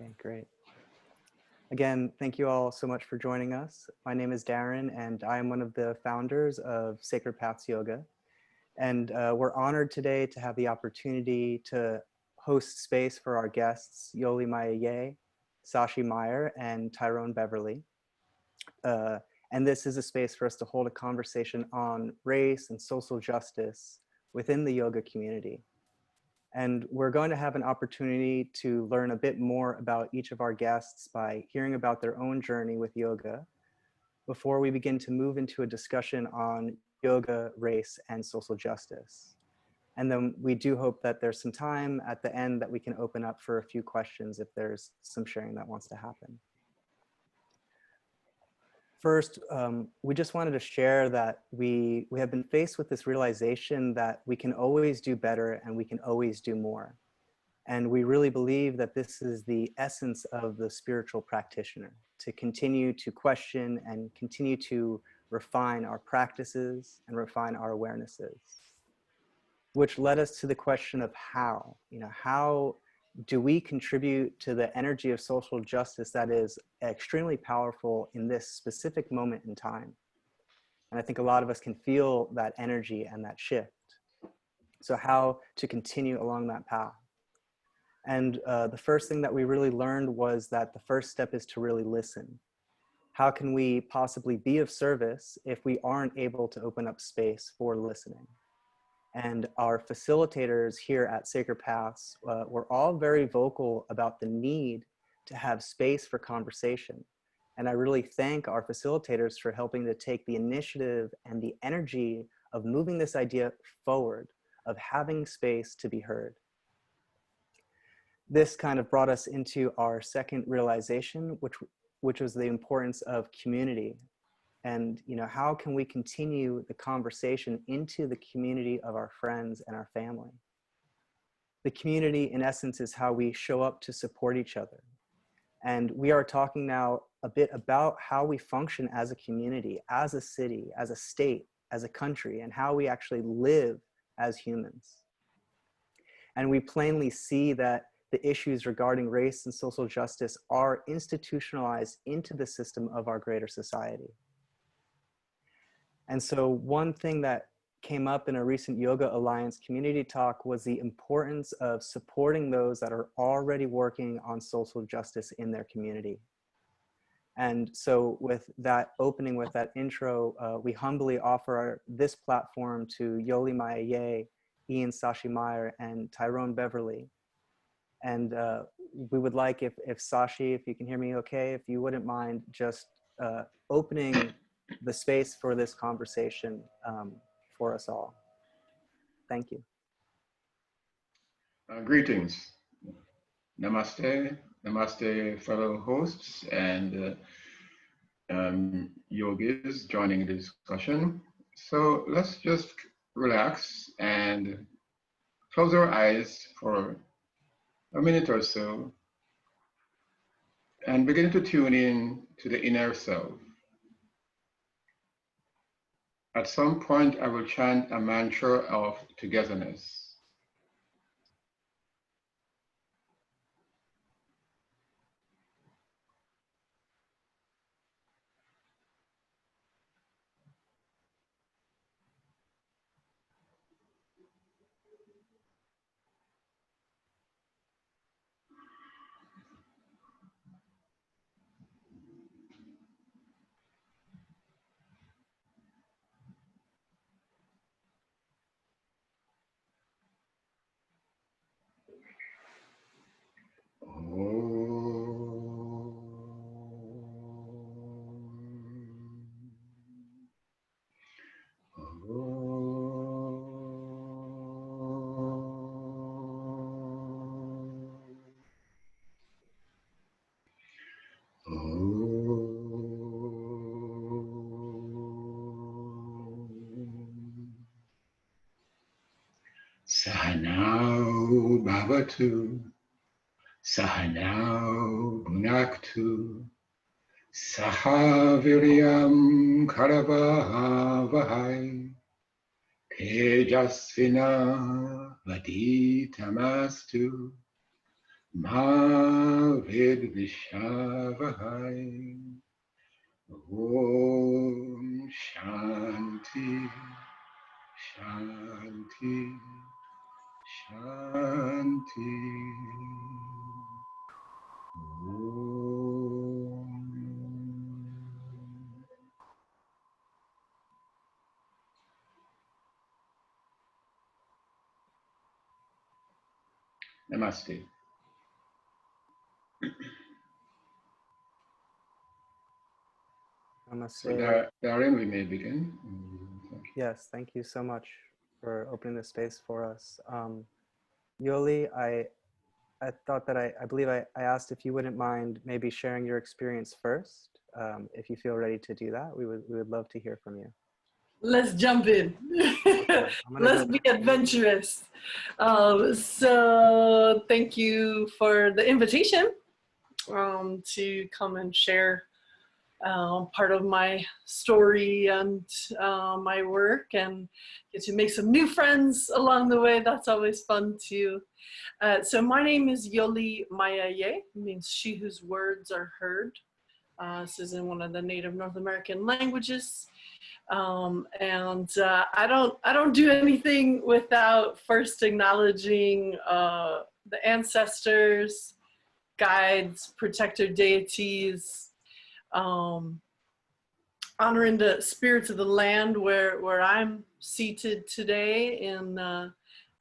Okay, great. Again, thank you all so much for joining us. My name is Darren, and I am one of the founders of Sacred Paths Yoga. And we're honored today to have the opportunity to host space for our guests, Yoli Maye, Sashi Mair, and Tyrone Beverly. And this is a space for us to hold a conversation on race and social justice within the yoga community. And we're going to have an opportunity to learn a bit more about each of our guests by hearing about their own journey with yoga before we begin to move into a discussion on yoga, race, and social justice. And then we do hope that there's some time at the end that we can open up for a few questions if there's some sharing that wants to happen. First, we just wanted to share that we have been faced with this realization that we can always do better and we can always do more. And we really believe that this is the essence of the spiritual practitioner, to continue to question and continue to refine our practices and refine our awarenesses, which led us to the question of how, how do we contribute to the energy of social justice that is extremely powerful in this specific moment in time? And I think a lot of us can feel that energy and that shift. So how to continue along that path? And the first thing that we really learned was that the first step is to really listen. How can we possibly be of service if we aren't able to open up space for listening? And our facilitators here at Sacred Paths were all very vocal about the need to have space for conversation. And I really thank our facilitators for helping to take the initiative and the energy of moving this idea forward, of having space to be heard. This kind of brought us into our second realization, which was the importance of community. And how can we continue the conversation into the community of our friends and our family? The community, in essence, is how we show up to support each other. And we are talking now a bit about how we function as a community, as a city, as a state, as a country, and how we actually live as humans. And we plainly see that the issues regarding race and social justice are institutionalized into the system of our greater society. And so one thing that came up in a recent Yoga Alliance community talk was the importance of supporting those that are already working on social justice in their community. And so with that opening, with that intro, we humbly offer this platform to Yoli Maye, Ian Sashi Mair, and Tyrone Beverly. And we would like, if Sashi, if you can hear me okay, if you wouldn't mind just opening the space for this conversation for us all. Thank you. Greetings. Namaste. Namaste, fellow hosts and yogis joining the discussion. So let's just relax and close our eyes for a minute or so and begin to tune in to the inner self. At some point, I will chant a mantra of togetherness. Sahanau Bhavatu, Sahanau Bhunaktu, Sahaviryam Karavahavahai, Tejasvina Vaditamastu, Mavid Vishavahai. Om Shanti, Shanti, Shanti. Om. Namaste. Namaste. So, Darren, we may begin. Thank you. Yes, thank you so much for opening the space for us. Yoli, I thought that I believe I asked if you wouldn't mind maybe sharing your experience first. If you feel ready to do that, we would love to hear from you. Let's jump in. Okay, Let's be adventurous. So thank you for the invitation to come and share part of my story and my work, and get to make some new friends along the way. That's always fun too. So my name is Yoli Mayaye, means she whose words are heard. This is in one of the native North American languages. I don't do anything without first acknowledging the ancestors, guides, protector deities, honoring the spirits of the land where I'm seated today in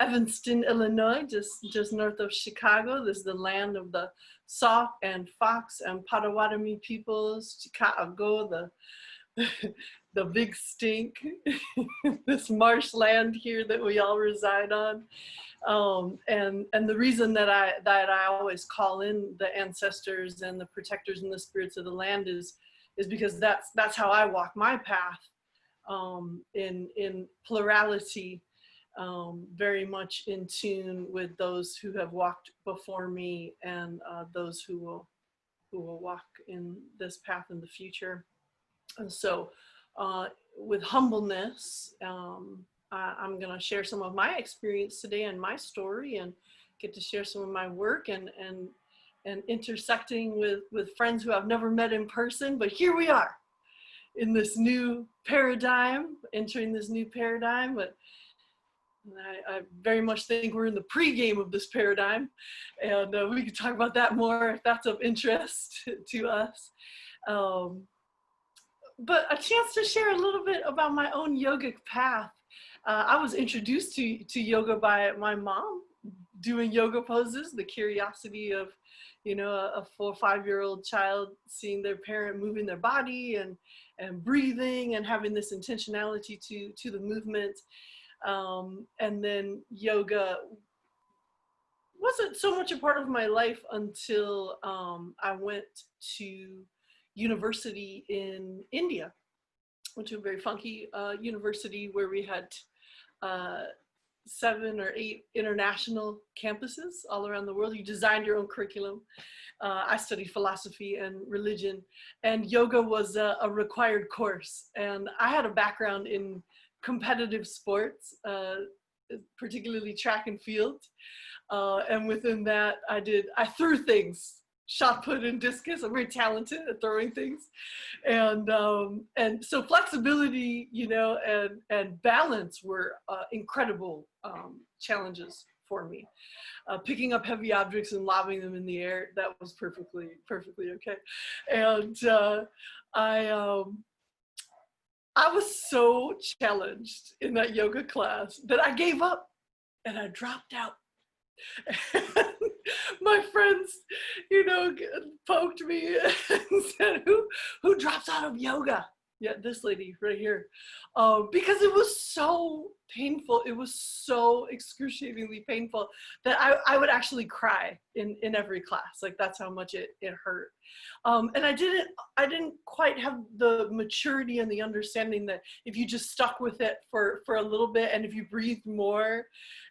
Evanston, Illinois, just north of Chicago. This is the land of the Sauk and Fox and Potawatomi peoples, Chicago, the big stink, this marshland here that we all reside on. And the reason that I always call in the ancestors and the protectors and the spirits of the land is because that's how I walk my path, in plurality, very much in tune with those who have walked before me and those who will walk in this path in the future. And so with humbleness, I'm going to share some of my experience today and my story, and get to share some of my work and intersecting with friends who I've never met in person, but here we are in this new paradigm, entering this new paradigm. But I very much think we're in the pre-game of this paradigm, and we can talk about that more if that's of interest to us. But a chance to share a little bit about my own yogic path. I was introduced to yoga by my mom, doing yoga poses, the curiosity of, a 4 or 5-year-old child seeing their parent moving their body and breathing and having this intentionality to the movement. And then yoga wasn't so much a part of my life until I went to university in India. Went to a very funky university where we had 7 or 8 international campuses all around the world. You designed your own curriculum. I studied philosophy and religion, and yoga was a required course. And I had a background in competitive sports, particularly track and field. And within that, I threw things. Shot put and discus. I'm very talented at throwing things, and so flexibility, and balance were incredible challenges for me. Picking up heavy objects and lobbing them in the air, that was perfectly okay. And I was so challenged in that yoga class that I gave up and I dropped out. My friends, poked me and said, who drops out of yoga? Yeah, this lady right here. Because it was so painful. It was so excruciatingly painful that I would actually cry in every class. Like, that's how much it hurt. And I didn't quite have the maturity and the understanding that if you just stuck with it for a little bit, and if you breathed more,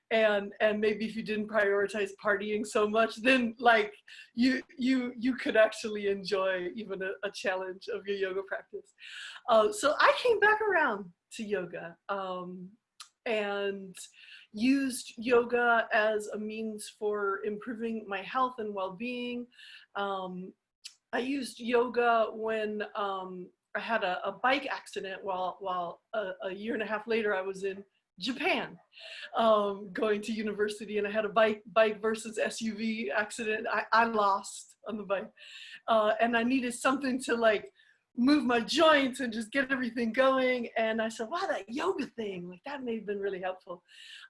and maybe if you didn't prioritize partying so much, then like you could actually enjoy even a challenge of your yoga practice. So I came back around to yoga, and used yoga as a means for improving my health and well-being. I used yoga when I had a bike accident while a year and a half later I was in Japan, going to university, and I had a bike versus SUV accident. I lost on the bike, and I needed something to like move my joints and just get everything going. And I said, wow, that yoga thing, like that may have been really helpful.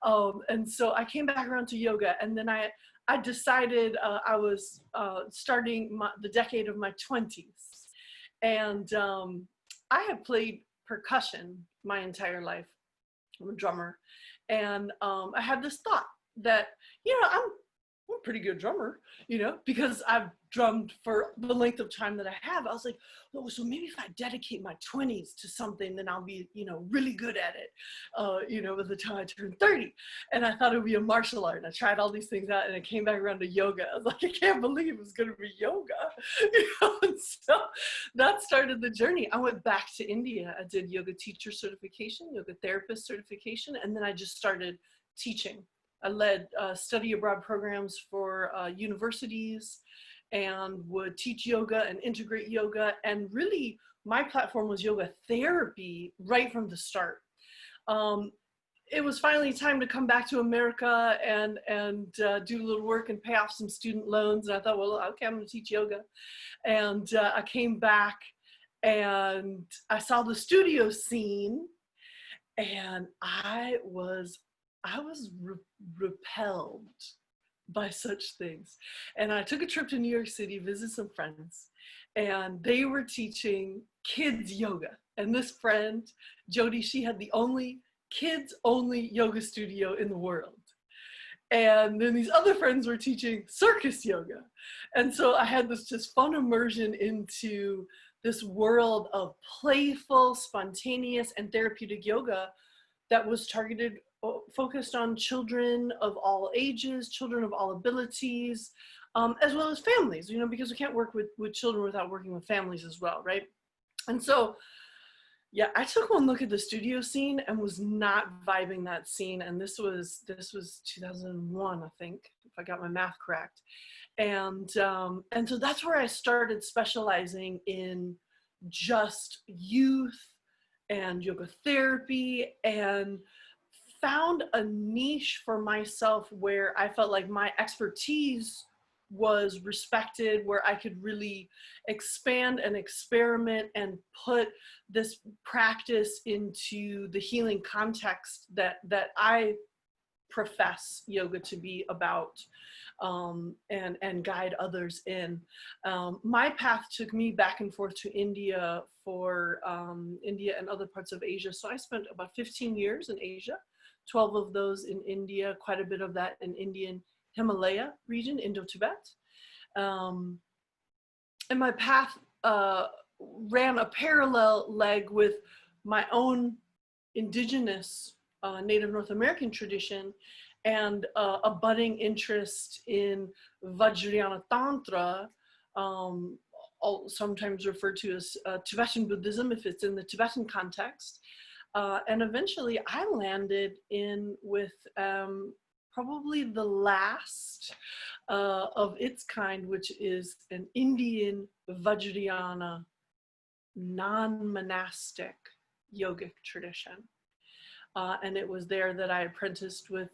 And so I came back around to yoga, and then I decided I was starting the decade of my 20s. And I had played percussion my entire life. I'm a drummer. And I had this thought that, I'm a pretty good drummer, because I've drummed for the length of time that I have. I was like, oh, so maybe if I dedicate my 20s to something, then I'll be, really good at it, by the time I turn 30. And I thought it would be a martial art. And I tried all these things out, and I came back around to yoga. I was like, I can't believe it was going to be yoga. And so that started the journey. I went back to India. I did yoga teacher certification, yoga therapist certification, and then I just started teaching. I led study abroad programs for universities and would teach yoga and integrate yoga. And really, my platform was yoga therapy right from the start. It was finally time to come back to America and do a little work and pay off some student loans. And I thought, well, okay, I'm going to teach yoga. And I came back and I saw the studio scene, and I was repelled by such things. And I took a trip to New York City, visit some friends, and they were teaching kids yoga. And this friend, Jody, she had the only kids-only yoga studio in the world. And then these other friends were teaching circus yoga. And so I had this just fun immersion into this world of playful, spontaneous, and therapeutic yoga that was focused on children of all ages, children of all abilities, as well as families, because we can't work with children without working with families as well, right? And so, yeah, I took one look at the studio scene and was not vibing that scene. And this was 2001, I think, if I got my math correct. And so that's where I started specializing in just youth and yoga therapy, and found a niche for myself where I felt like my expertise was respected, where I could really expand and experiment and put this practice into the healing context that I profess yoga to be about, and guide others in. My path took me back and forth to India for India and other parts of Asia. So I spent about 15 years in Asia, 12 of those in India, quite a bit of that in Indian Himalaya region, Indo-Tibet. And my path ran a parallel leg with my own indigenous Native North American tradition, and a budding interest in Vajrayana Tantra, sometimes referred to as Tibetan Buddhism if it's in the Tibetan context. And eventually I landed in with probably the last of its kind, which is an Indian Vajrayana non-monastic yogic tradition. And it was there that I apprenticed with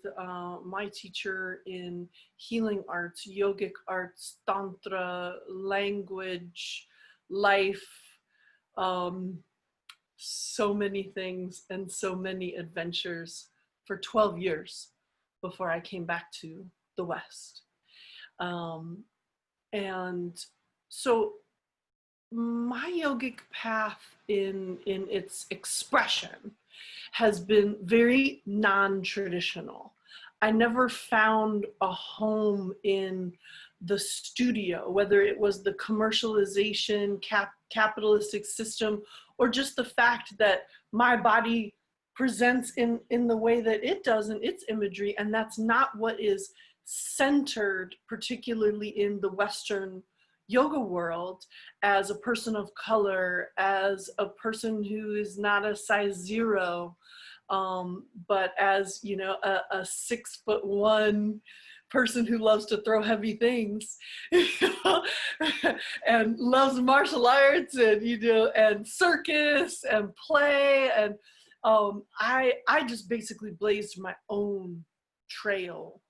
my teacher in healing arts, yogic arts, tantra, language, life, so many things and so many adventures for 12 years before I came back to the West. And so my yogic path in its expression has been very non-traditional. I never found a home in the studio, whether it was the commercialization, capitalistic system, or just the fact that my body presents in the way that it does in its imagery, and that's not what is centered, particularly in the Western yoga world, as a person of color, as a person who is not a size 0, But as, you know, a 6'1" person who loves to throw heavy things, you know, and loves martial arts and, you know, and circus and play. And I just basically blazed my own trail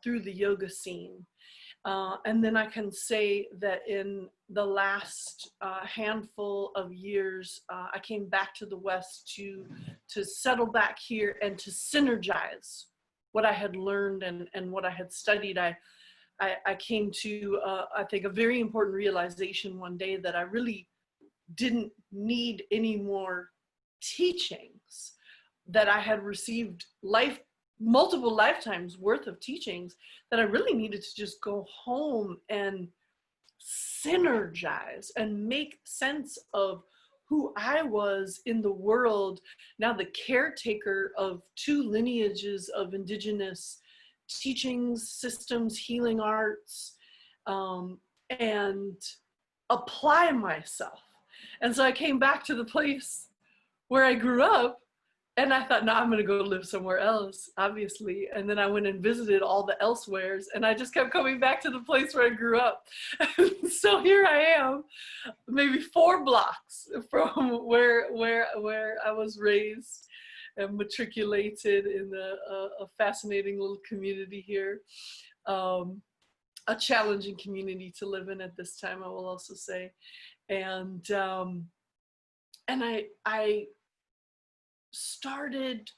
through the yoga scene. And then I can say that in the last handful of years, I came back to the West to settle back here and to synergize what I had learned and what I had studied. I came to, I think, a very important realization one day that I really didn't need any more teachings, that I had received multiple lifetimes worth of teachings, that I really needed to just go home and synergize and make sense of who I was in the world, now the caretaker of 2 lineages of indigenous teachings, systems, healing arts, and apply myself. And so I came back to the place where I grew up, and I thought, no, I'm going to go live somewhere else, obviously. And then I went and visited all the elsewheres, and I just kept coming back to the place where I grew up. So here I am, maybe 4 blocks from where I was raised and matriculated in a fascinating little community here. A challenging community to live in at this time, I will also say. And I started,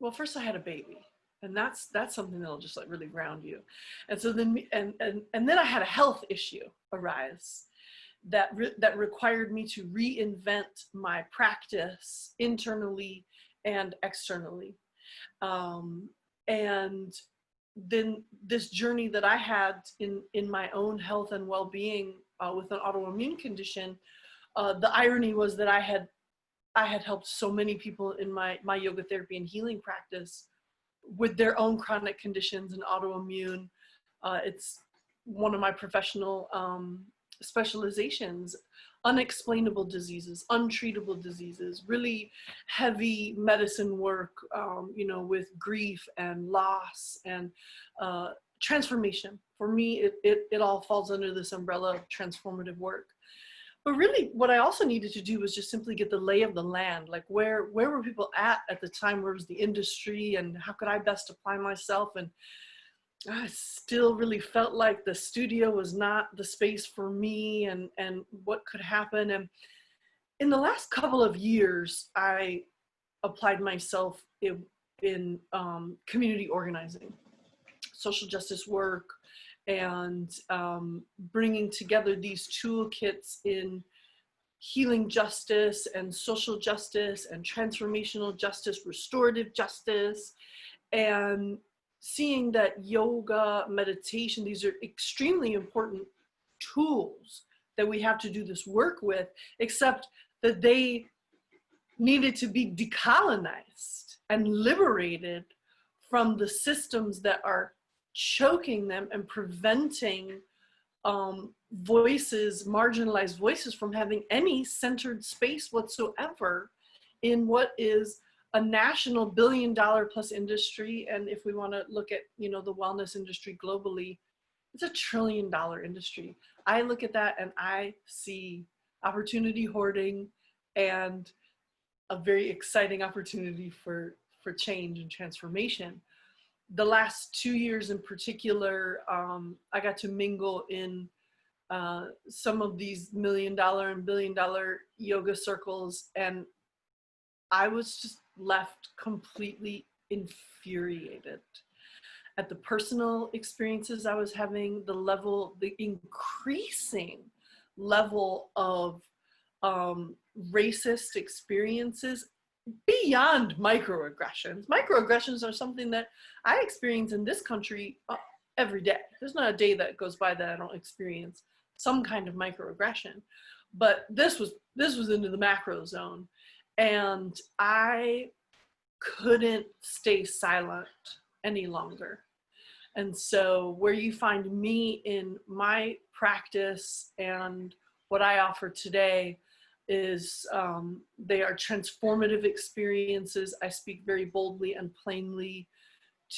well, first I had a baby, and that's something that'll just like really ground you. And so then and then I had a health issue arise that required me to reinvent my practice internally and externally. And then this journey that I had in my own health and well-being with an autoimmune condition, the irony was that I had helped so many people in my yoga therapy and healing practice with their own chronic conditions and autoimmune. It's one of my professional specializations: unexplainable diseases, untreatable diseases, really heavy medicine work, you know, with grief and loss and transformation. For me, it all falls under this umbrella of transformative work. But really, what I also needed to do was just simply get the lay of the land. Like, where were people at the time? Where was the industry, and how could I best apply myself? And I still really felt like the studio was not the space for me, and what could happen. And in the last couple of years, I applied myself in community organizing, social justice work, and bringing together these toolkits in healing justice and social justice and transformational justice, restorative justice, and seeing that yoga, meditation, these are extremely important tools that we have to do this work with, except that they needed to be decolonized and liberated from the systems that are choking them and preventing voices, marginalized voices, from having any centered space whatsoever in what is a national $1 billion+ industry. And if we want to look at, you know, the wellness industry globally, it's $1 trillion industry. I look at that and I see opportunity hoarding and a very exciting opportunity for change and transformation. The last 2 years in particular, I got to mingle in some of these $1 million and $1 billion yoga circles, and I was just left completely infuriated at the personal experiences I was having, the increasing level of racist experiences beyond microaggressions. Microaggressions are something that I experience in this country every day. There's not a day that goes by that I don't experience some kind of microaggression. But this was into the macro zone, and I couldn't stay silent any longer. And so where you find me in my practice and what I offer today they are transformative experiences. I speak very boldly and plainly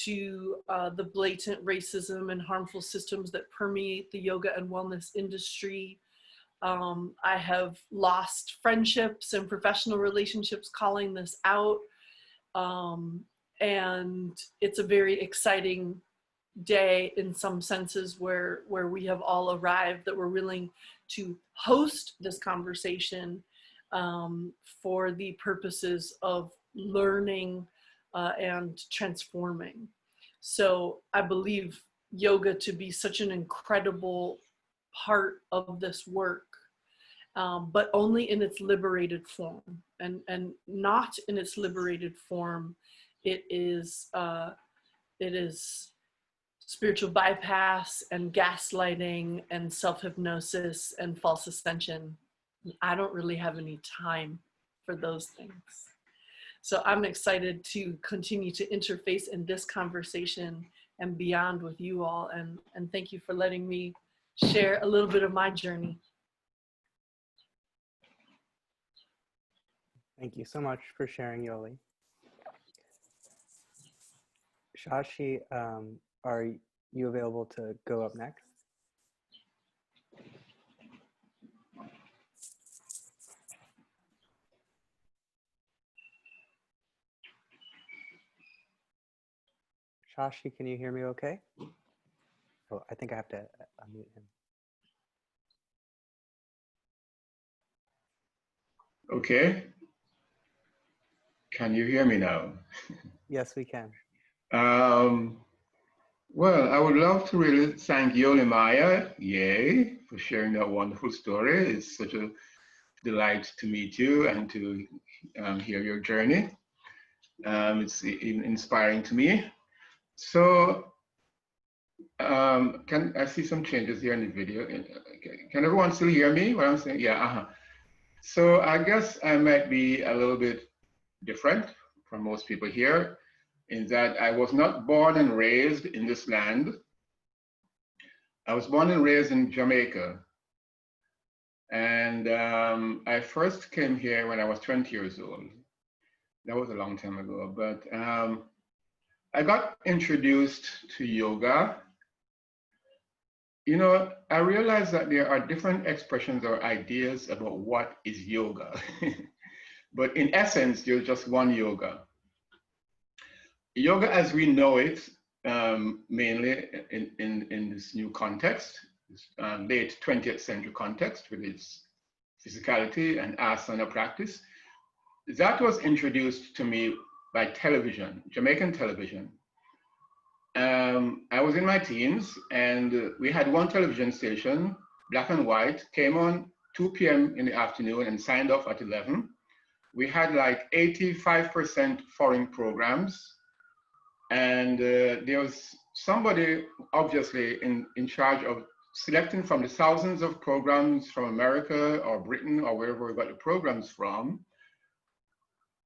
to the blatant racism and harmful systems that permeate the yoga and wellness industry. I have lost friendships and professional relationships calling this out. And it's a very exciting day in some senses where we have all arrived, that we're willing to host this conversation for the purposes of learning and transforming. So I believe yoga to be such an incredible part of this work, but only in its liberated form, and not in its liberated form. It is spiritual bypass and gaslighting and self-hypnosis and false ascension. I don't really have any time for those things. So I'm excited to continue to interface in this conversation and beyond with you all. And thank you for letting me share a little bit of my journey. Thank you so much for sharing, Yoli. Shashi, are you available to go up next? Shashi, can you hear me okay? Oh, I think I have to unmute him. Okay. Can you hear me now? Yes, we can. Well, I would love to really thank Yoli Mair, yay, for sharing that wonderful story. It's such a delight to meet you and to hear your journey. It's inspiring to me. So, can I see some changes here in the video? Can everyone still hear me? What I'm saying? Yeah. So I guess I might be a little bit different from most people here, in that I was not born and raised in this land. I was born and raised in Jamaica. And I first came here when I was 20 years old. That was a long time ago, but I got introduced to yoga. You know, I realized that there are different expressions or ideas about what is yoga. But in essence, there's just one yoga. Yoga as we know it, mainly in this new context, this late 20th century context with its physicality and asana practice, that was introduced to me by television, Jamaican television. I was in my teens and we had one television station, black and white, came on 2 p.m. in the afternoon and signed off at 11. We had like 85% foreign programs. And there was somebody obviously in charge of selecting from the thousands of programs from America or Britain or wherever we got the programs from,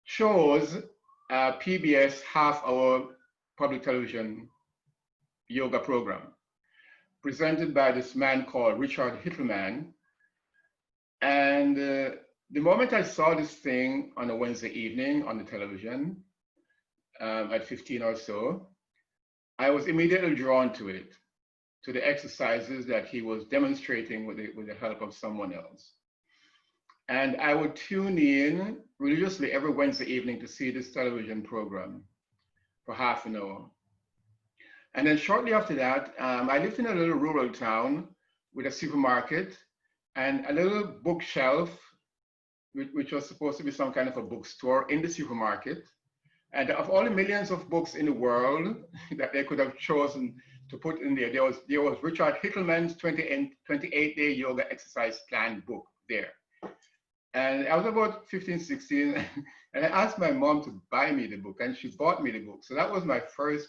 chose a PBS half-hour public television yoga program presented by this man called Richard Hittelman. And the moment I saw this thing on a Wednesday evening on the television, at 15 or so, I was immediately drawn to it, to the exercises that he was demonstrating with the help of someone else. And I would tune in religiously every Wednesday evening to see this television program for half an hour. And then shortly after that, I lived in a little rural town with a supermarket and a little bookshelf, which was supposed to be some kind of a bookstore in the supermarket. And of all the millions of books in the world that they could have chosen to put in there, there was Richard Hittelman's 28-day yoga exercise plan book there. And I was about 15, 16, and I asked my mom to buy me the book, and she bought me the book. So that was my first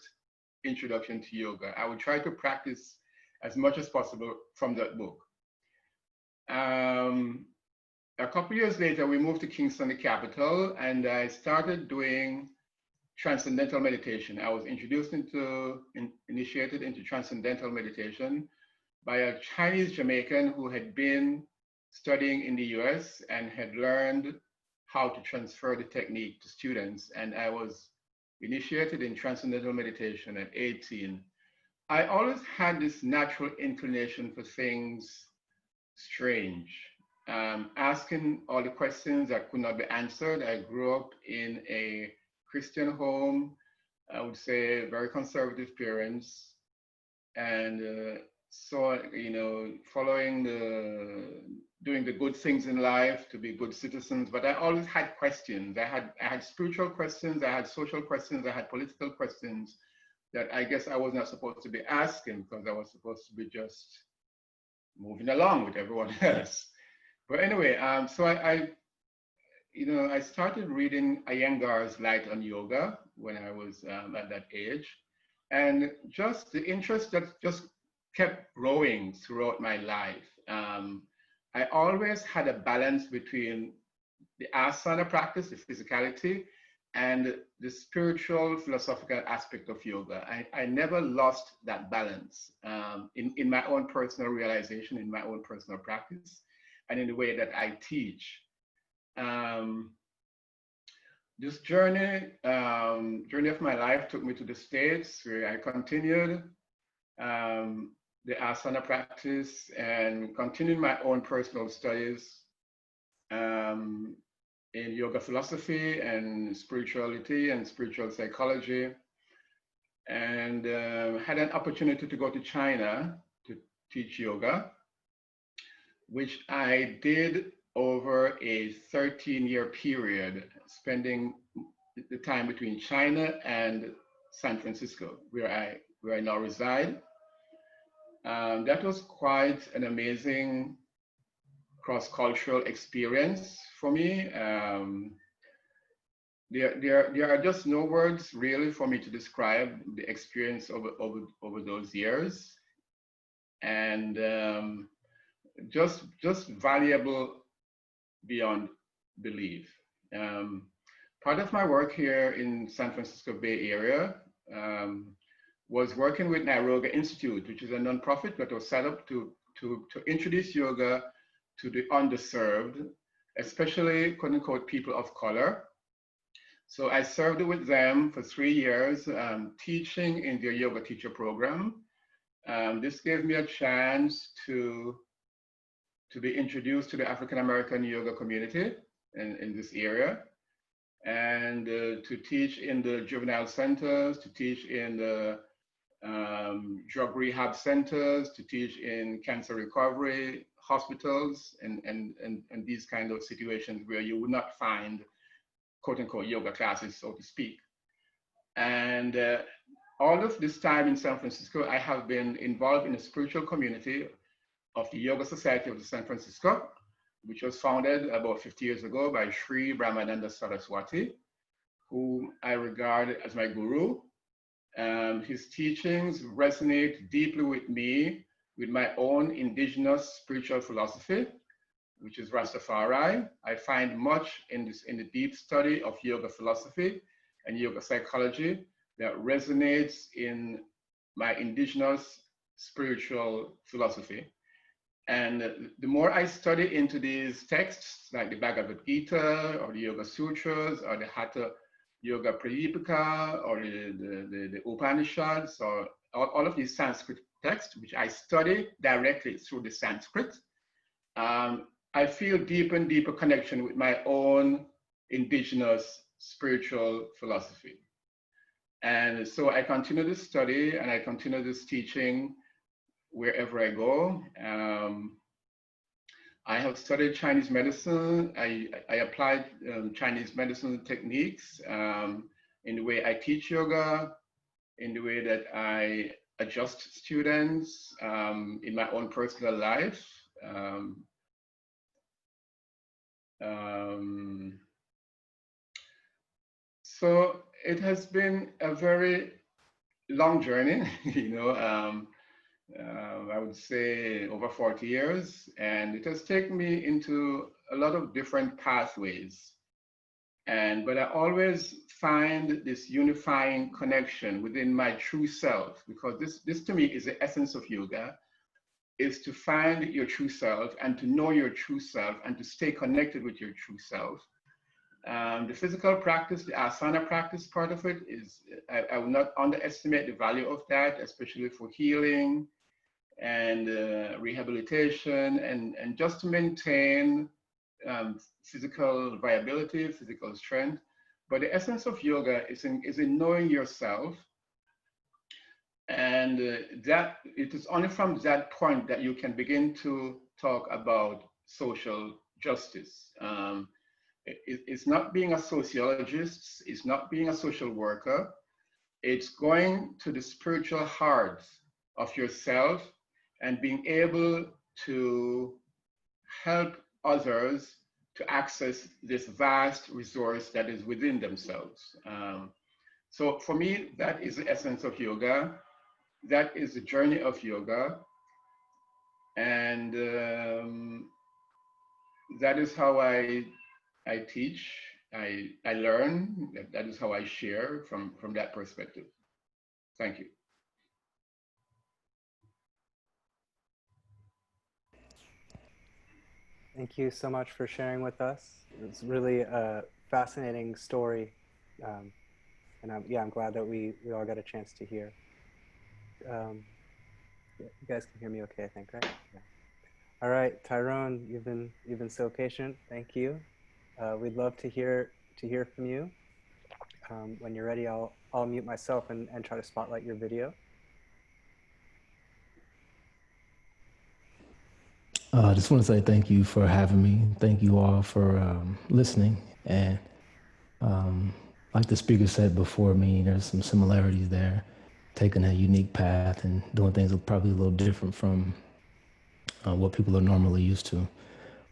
introduction to yoga. I would try to practice as much as possible from that book. A couple years later, we moved to Kingston, the capital, and I started doing Transcendental Meditation. I was initiated into Transcendental Meditation by a Chinese Jamaican who had been studying in the US and had learned how to transfer the technique to students. And I was initiated in Transcendental Meditation at 18. I always had this natural inclination for things strange, asking all the questions that could not be answered. I grew up in a Christian home, I would say very conservative parents. And so, you know, doing the good things in life to be good citizens, but I always had questions. I had spiritual questions, I had social questions, I had political questions that I guess I was not supposed to be asking because I was supposed to be just moving along with everyone else. But anyway, so I started reading Iyengar's Light on Yoga when I was at that age. And just the interest that just kept growing throughout my life. I always had a balance between the asana practice, the physicality, and the spiritual, philosophical aspect of yoga. I never lost that balance in my own personal realization, in my own personal practice, and in the way that I teach. This journey of my life took me to the States, where I continued the asana practice and continued my own personal studies in yoga philosophy and spirituality and spiritual psychology, and had an opportunity to go to China to teach yoga, which I did over a 13-year period, spending the time between China and San Francisco, where I now reside. That was quite an amazing cross-cultural experience for me. There are just no words really for me to describe the experience over those years, and just valuable beyond belief. Part of my work here in San Francisco Bay Area was working with Nairoga Institute, which is a nonprofit that was set up to introduce yoga to the underserved, especially quote unquote people of color. So I served with them for 3 years, teaching in their yoga teacher program. This gave me a chance to be introduced to the African American yoga community in this area, and to teach in the juvenile centers, to teach in the drug rehab centers, to teach in cancer recovery hospitals, and these kind of situations where you would not find quote unquote yoga classes, so to speak. And all of this time in San Francisco, I have been involved in a spiritual community of the Yoga Society of San Francisco, which was founded about 50 years ago by Sri Brahmananda Saraswati, whom I regard as my guru. His teachings resonate deeply with me, with my own indigenous spiritual philosophy, which is Rastafari. I find much in the deep study of yoga philosophy and yoga psychology that resonates in my indigenous spiritual philosophy. And the more I study into these texts, like the Bhagavad Gita or the Yoga Sutras or the Hatha Yoga Pradipika or the Upanishads or all of these Sanskrit texts, which I study directly through the Sanskrit, I feel deeper and deeper connection with my own indigenous spiritual philosophy. And so I continue this study and I continue this teaching wherever I go. I have studied Chinese medicine. I applied Chinese medicine techniques in the way I teach yoga, in the way that I adjust students in my own personal life. So it has been a very long journey, you know. I would say over 40 years, and it has taken me into a lot of different pathways. But I always find this unifying connection within my true self, because this to me is the essence of yoga. is to find your true self and to know your true self and to stay connected with your true self. The physical practice, the asana practice part of it is, I will not underestimate the value of that, especially for healing and rehabilitation and just to maintain physical viability, physical strength. But the essence of yoga is in knowing yourself. And that it is only from that point that you can begin to talk about social justice. It's not being a sociologist, it's not being a social worker, it's going to the spiritual heart of yourself and being able to help others to access this vast resource that is within themselves. So for me, that is the essence of yoga. That is the journey of yoga. And that is how I teach, I learn, that is how I share from that perspective. Thank you. Thank you so much for sharing with us. It's really a fascinating story. And I'm glad that we all got a chance to hear. You guys can hear me okay, I think, right? Yeah. All right, Tyrone, you've been so patient. Thank you. We'd love to hear from you. When you're ready, I'll mute myself and try to spotlight your video. I just want to say thank you for having me. Thank you all for listening. And like the speaker said before me, there's some similarities there, taking a unique path and doing things probably a little different from what people are normally used to.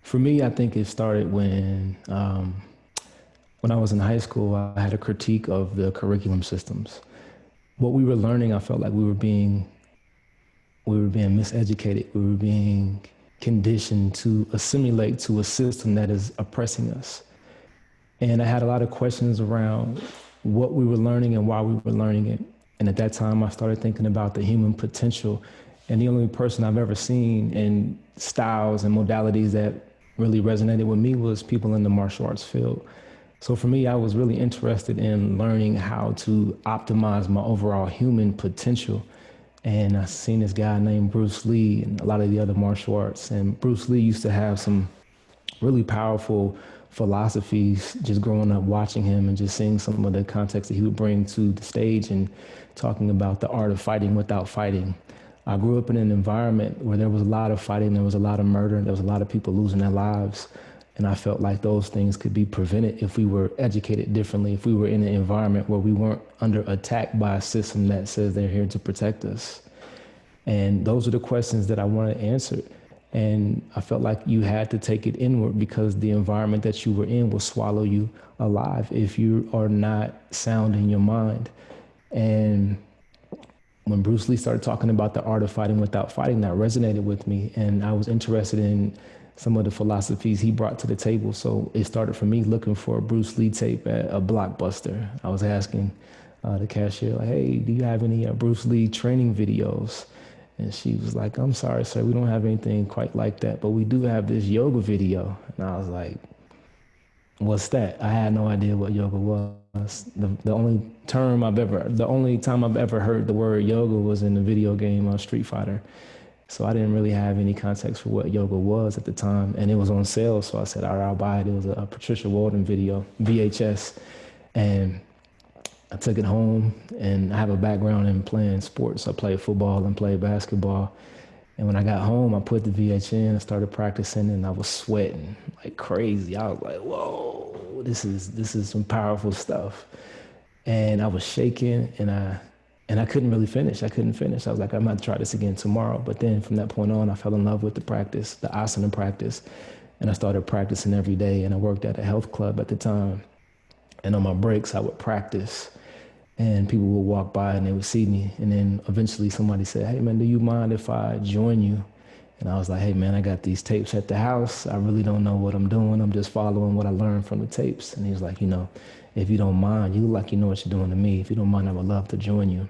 For me, I think it started when I was in high school. I had a critique of the curriculum systems. What we were learning, I felt like we were being miseducated. We were being conditioned to assimilate to a system that is oppressing us. And I had a lot of questions around what we were learning and why we were learning it. And at that time, I started thinking about the human potential. And the only person I've ever seen in styles and modalities that really resonated with me was people in the martial arts field. So for me, I was really interested in learning how to optimize my overall human potential. And I seen this guy named Bruce Lee and a lot of the other martial arts. And Bruce Lee used to have some really powerful philosophies just growing up watching him and just seeing some of the context that he would bring to the stage and talking about the art of fighting without fighting. I grew up in an environment where there was a lot of fighting, there was a lot of murder, there was a lot of people losing their lives. And I felt like those things could be prevented if we were educated differently, if we were in an environment where we weren't under attack by a system that says they're here to protect us. And those are the questions that I wanted answered. And I felt like you had to take it inward because the environment that you were in will swallow you alive if you are not sound in your mind. And when Bruce Lee started talking about the art of fighting without fighting, that resonated with me. And I was interested in some of the philosophies he brought to the table. So it started for me looking for a Bruce Lee tape at a Blockbuster. I was asking the cashier, like, hey, do you have any Bruce Lee training videos? And she was like, I'm sorry, sir, we don't have anything quite like that, but we do have this yoga video. And I was like, what's that? I had no idea what yoga was. The only time I've ever heard the word yoga was in the video game Street Fighter. So I didn't really have any context for what yoga was at the time. And it was on sale, so I said, all right, I'll buy it. It was a Patricia Walden video, VHS. And I took it home, and I have a background in playing sports. I played football and played basketball. And when I got home, I put the VH in and started practicing, and I was sweating like crazy. I was like, whoa, this is some powerful stuff. And I was shaking, and I couldn't really finish. I couldn't finish. I was like, I'm going to try this again tomorrow. But then from that point on, I fell in love with the practice, the asana practice. And I started practicing every day. And I worked at a health club at the time. And on my breaks, I would practice. And people would walk by and they would see me. And then eventually somebody said, hey, man, do you mind if I join you? And I was like, hey, man, I got these tapes at the house. I really don't know what I'm doing. I'm just following what I learned from the tapes. And he was like, if you don't mind, you look like you know what you're doing to me. If you don't mind, I would love to join you.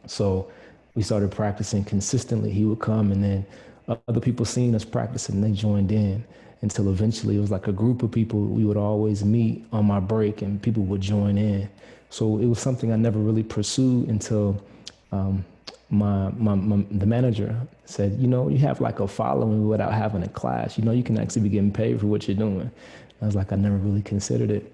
So we started practicing consistently. He would come, and then other people seen us practice and they joined in, until eventually it was like a group of people we would always meet on my break and people would join in. So it was something I never really pursued until the manager said, you know, you have like a following without having a class. You know, you can actually be getting paid for what you're doing. I was like, I never really considered it.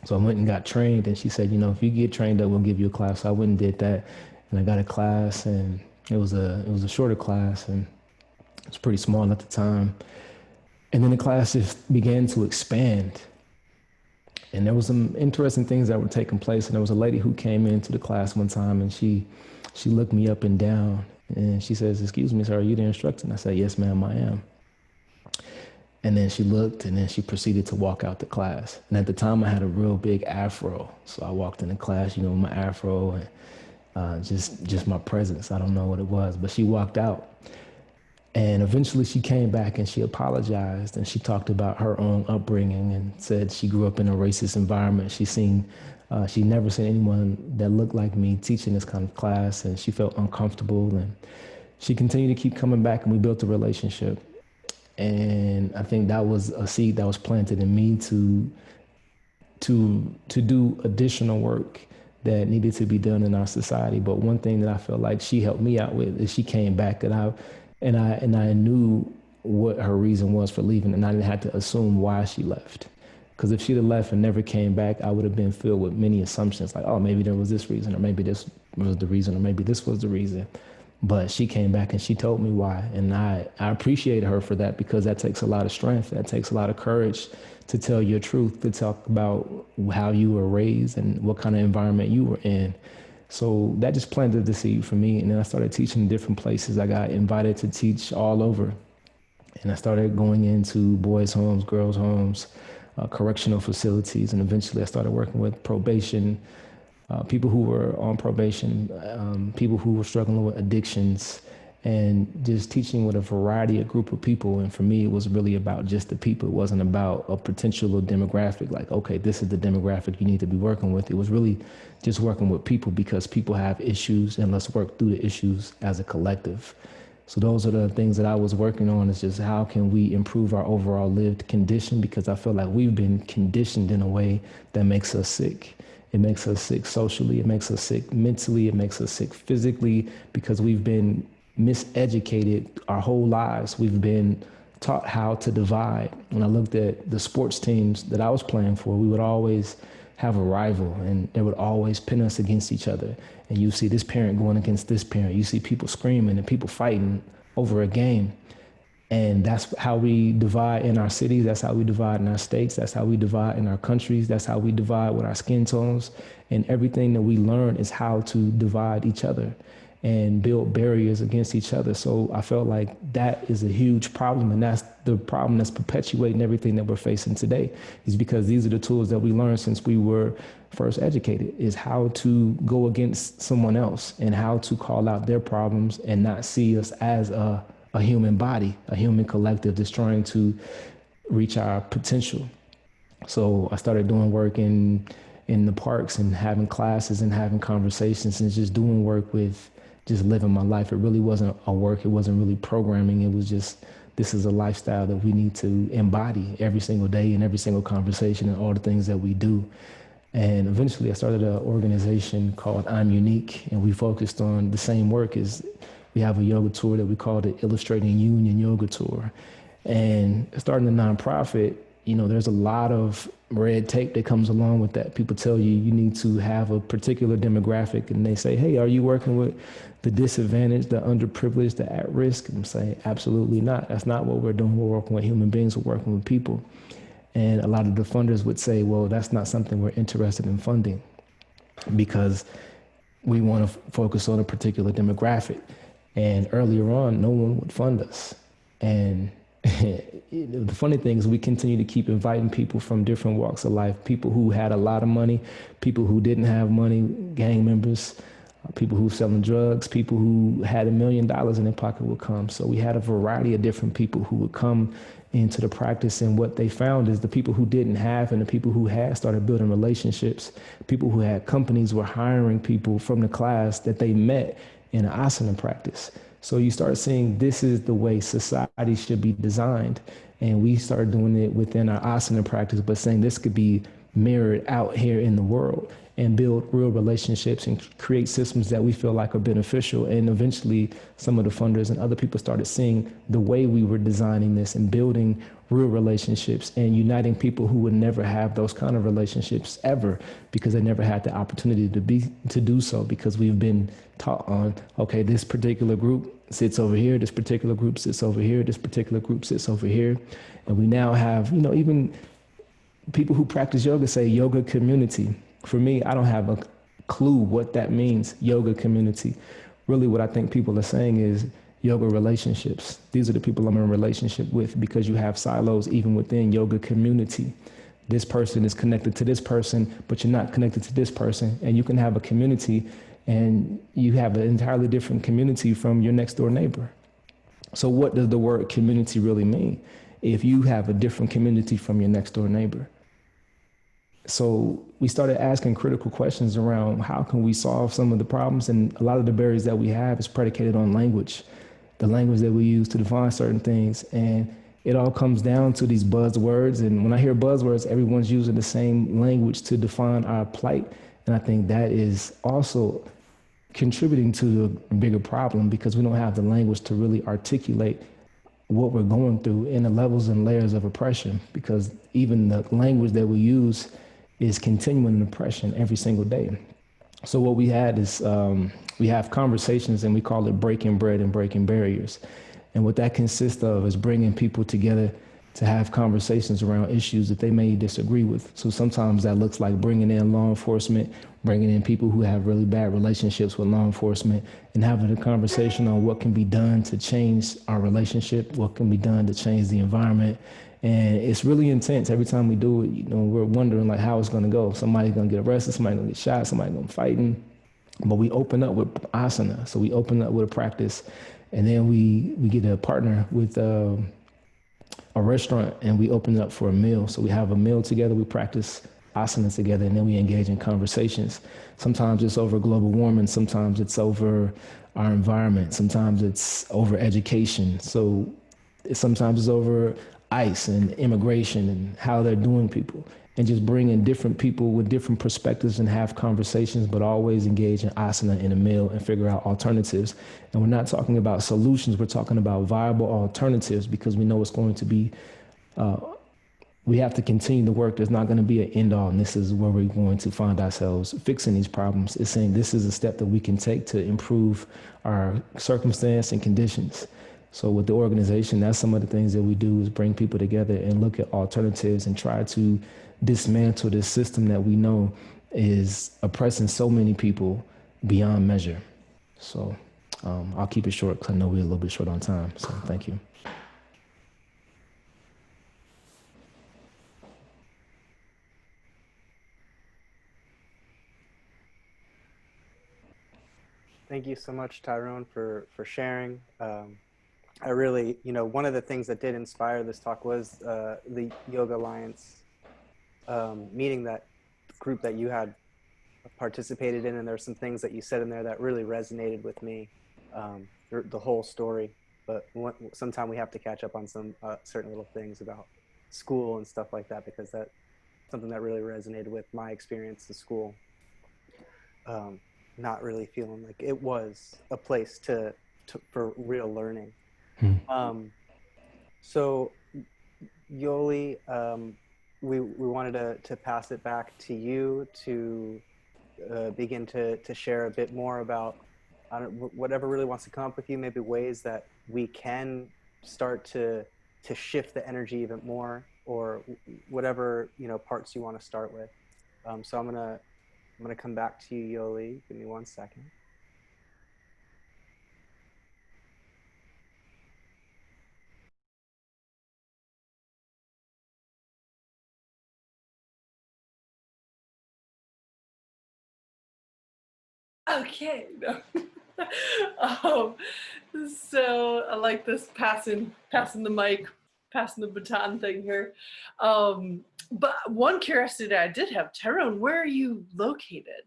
So I went and got trained, and she said, you know, if you get trained up, we'll give you a class. So I went and did that, and I got a class, and it was a shorter class, and it was pretty small at the time. And then the class just began to expand. And there was some interesting things that were taking place. And there was a lady who came into the class one time, and she looked me up and down, and she says, "Excuse me, sir, are you the instructor?" And I said, "Yes, ma'am, I am." And then she looked, and then she proceeded to walk out the class. And at the time, I had a real big afro. So I walked in the class, you know, with my afro and just my presence. I don't know what it was, but she walked out. And eventually she came back and she apologized, and she talked about her own upbringing and said she grew up in a racist environment. She'd never seen anyone that looked like me teaching this kind of class, and she felt uncomfortable. And she continued to keep coming back, and we built a relationship. And I think that was a seed that was planted in me to do additional work that needed to be done in our society. But one thing that I feel like she helped me out with is she came back, and I knew what her reason was for leaving, and I didn't have to assume why she left. Because if she'd have left and never came back, I would have been filled with many assumptions, like, oh, maybe there was this reason, or maybe this was the reason, or maybe this was the reason. But she came back and she told me why. And I appreciate her for that, because that takes a lot of strength. That takes a lot of courage to tell your truth, to talk about how you were raised and what kind of environment you were in. So that just planted the seed for me. And then I started teaching in different places. I got invited to teach all over. And I started going into boys' homes, girls' homes, correctional facilities. And eventually I started working with probation, people who were on probation, people who were struggling with addictions, and just teaching with a variety of group of people. And for me, it was really about just the people. It wasn't about a potential demographic, like, okay, this is the demographic you need to be working with. It was really just working with people, because people have issues, and let's work through the issues as a collective. So those are the things that I was working on, is just how can we improve our overall lived condition, because I feel like we've been conditioned in a way that makes us sick. It makes us sick socially, it makes us sick mentally, it makes us sick physically, because we've been miseducated our whole lives. We've been taught how to divide. When I looked at the sports teams that I was playing for, we would always have a rival, and they would always pin us against each other. And you see this parent going against this parent. You see people screaming and people fighting over a game. And that's how we divide in our cities. That's how we divide in our states. That's how we divide in our countries. That's how we divide with our skin tones. And everything that we learn is how to divide each other and build barriers against each other. So I felt like that is a huge problem, and that's the problem that's perpetuating everything that we're facing today, is because these are the tools that we learned since we were first educated, is how to go against someone else and how to call out their problems and not see us as a human body, a human collective that's trying to reach our potential. So I started doing work in the parks and having classes and having conversations and just doing work with just living my life. It really wasn't a work. It wasn't really programming. It was just, this is a lifestyle that we need to embody every single day in every single conversation and all the things that we do. And eventually I started an organization called I'm Unique, and we focused on the same work. As we have a yoga tour that we call the Illustrating Union Yoga Tour. And starting a nonprofit, you know, there's a lot of red tape that comes along with that. People tell you you need to have a particular demographic, and they say, hey, are you working with the disadvantaged, the underprivileged, the at risk? And I'm saying, absolutely not. That's not what we're doing. We're working with human beings. We're working with people. And a lot of the funders would say, well, that's not something we're interested in funding, because we want to focus on a particular demographic. And earlier on, no one would fund us. And the funny thing is we continue to keep inviting people from different walks of life, people who had a lot of money, people who didn't have money, gang members, people who were selling drugs, people who had $1 million in their pocket would come. So we had a variety of different people who would come into the practice. And what they found is the people who didn't have and the people who had started building relationships. People who had companies were hiring people from the class that they met in an asana practice. So you start seeing this is the way society should be designed. And we started doing it within our asana practice, but saying this could be mirrored out here in the world and build real relationships and create systems that we feel like are beneficial. And eventually some of the funders and other people started seeing the way we were designing this and building real relationships and uniting people who would never have those kind of relationships ever, because they never had the opportunity to do so, because we've been taught on, okay, this particular group sits over here, this particular group sits over here, this particular group sits over here. And we now have, even people who practice yoga say yoga community. For me, I don't have a clue what that means, yoga community. Really what I think people are saying is yoga relationships. These are the people I'm in a relationship with, because you have silos even within yoga community. This person is connected to this person, but you're not connected to this person. And you can have a community and you have an entirely different community from your next door neighbor. So what does the word community really mean if you have a different community from your next door neighbor? So we started asking critical questions around how can we solve some of the problems, and a lot of the barriers that we have is predicated on language, the language that we use to define certain things. And it all comes down to these buzzwords. And when I hear buzzwords, everyone's using the same language to define our plight. And I think that is also contributing to a bigger problem, because we don't have the language to really articulate what we're going through in the levels and layers of oppression, because even the language that we use is continuing oppression every single day. So what we had is we have conversations, and we call it breaking bread and breaking barriers. And what that consists of is bringing people together to have conversations around issues that they may disagree with. So sometimes that looks like bringing in law enforcement, bringing in people who have really bad relationships with law enforcement, and having a conversation on what can be done to change our relationship, what can be done to change the environment. And it's really intense. Every time we do it, we're wondering like how it's gonna go. Somebody's gonna get arrested, somebody's gonna get shot, somebody's gonna fighting. But we open up with asana. So we open up with a practice, and then we get a partner with a restaurant, and we open it up for a meal. So we have a meal together, we practice asana together, and then we engage in conversations. Sometimes it's over global warming, sometimes it's over our environment, sometimes it's over education. So sometimes it's over ICE and immigration and how they're doing people, and just bring in different people with different perspectives and have conversations, but always engage in asana in a meal and figure out alternatives. And we're not talking about solutions, we're talking about viable alternatives, because we know it's going to be, we have to continue the work. There's not going to be an end all, and this is where we're going to find ourselves fixing these problems. It's saying this is a step that we can take to improve our circumstance and conditions. So with the organization, that's some of the things that we do, is bring people together and look at alternatives and try to dismantle this system that we know is oppressing so many people beyond measure. So I'll keep it short, because I know we're a little bit short on time. So thank you. Thank you so much, Tyrone, for sharing. I really, one of the things that did inspire this talk was the Yoga Alliance meeting, that group that you had participated in, and there's some things that you said in there that really resonated with me, the whole story. But sometime we have to catch up on some certain little things about school and stuff like that, because that's something that really resonated with my experience in school. Not really feeling like it was a place for real learning. So Yoli, we wanted to pass it back to you to begin to share a bit more about whatever really wants to come up with you, maybe ways that we can start to shift the energy even more, or whatever parts you want to start with. So I'm gonna come back to you, Yoli. Give me 1 second. Okay. No. So I like this passing the mic, passing the baton thing here. But one curiosity that I did have, Tyrone, where are you located?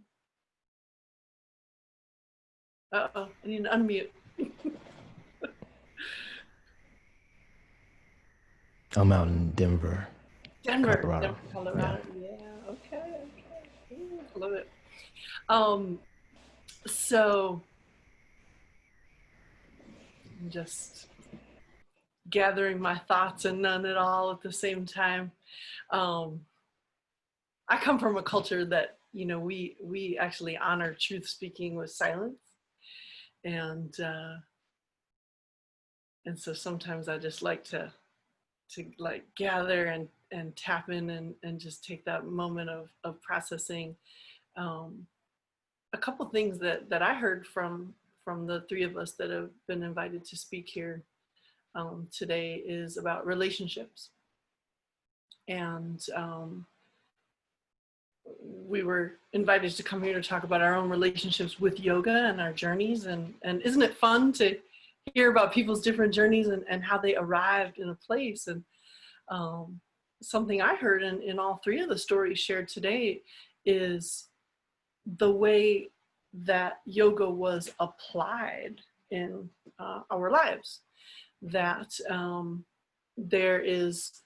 Uh-oh, I need to unmute. I'm out in Denver, Denver, Colorado. Colorado. Yeah. Yeah. Okay. Ooh, I love it. So I'm just gathering my thoughts and none at all at the same time. Um, I come from a culture that, you know, we actually honor truth speaking with silence, and so sometimes I just like to like gather and tap in and just take that moment of processing. A couple things that I heard from the three of us that have been invited to speak here today is about relationships. And we were invited to come here to talk about our own relationships with yoga and our journeys. And isn't it fun to hear about people's different journeys and how they arrived in a place? And something I heard in all three of the stories shared today is the way that yoga was applied in our lives. That there is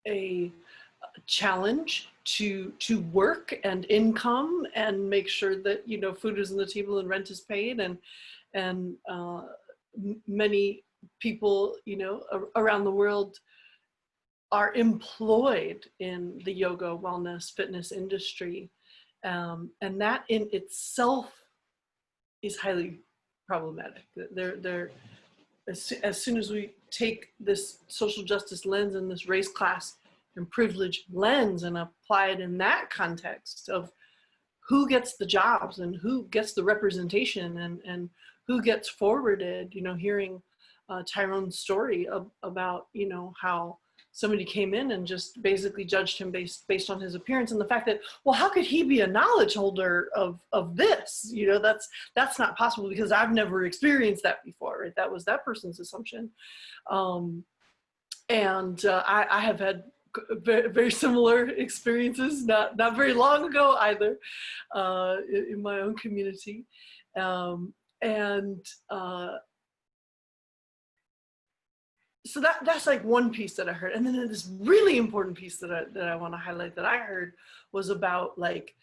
a challenge to work and income and make sure that, you know, food is on the table and rent is paid, and many people, you know, around the world are employed in the yoga, wellness, fitness industry, and that in itself is highly problematic. As soon as we take this social justice lens and this race, class, and privilege lens and apply it in that context of who gets the jobs and who gets the representation and who gets forwarded, you know, hearing Tyrone's story about, you know, how somebody came in and just basically judged him based on his appearance, and the fact that, well, how could he be a knowledge holder of this? You know, that's not possible because I've never experienced that before, right? That was that person's assumption. I have had very, very similar experiences, not very long ago either, in my own community. So that's like one piece that I heard. And then this really important piece that I want to highlight that I heard was about like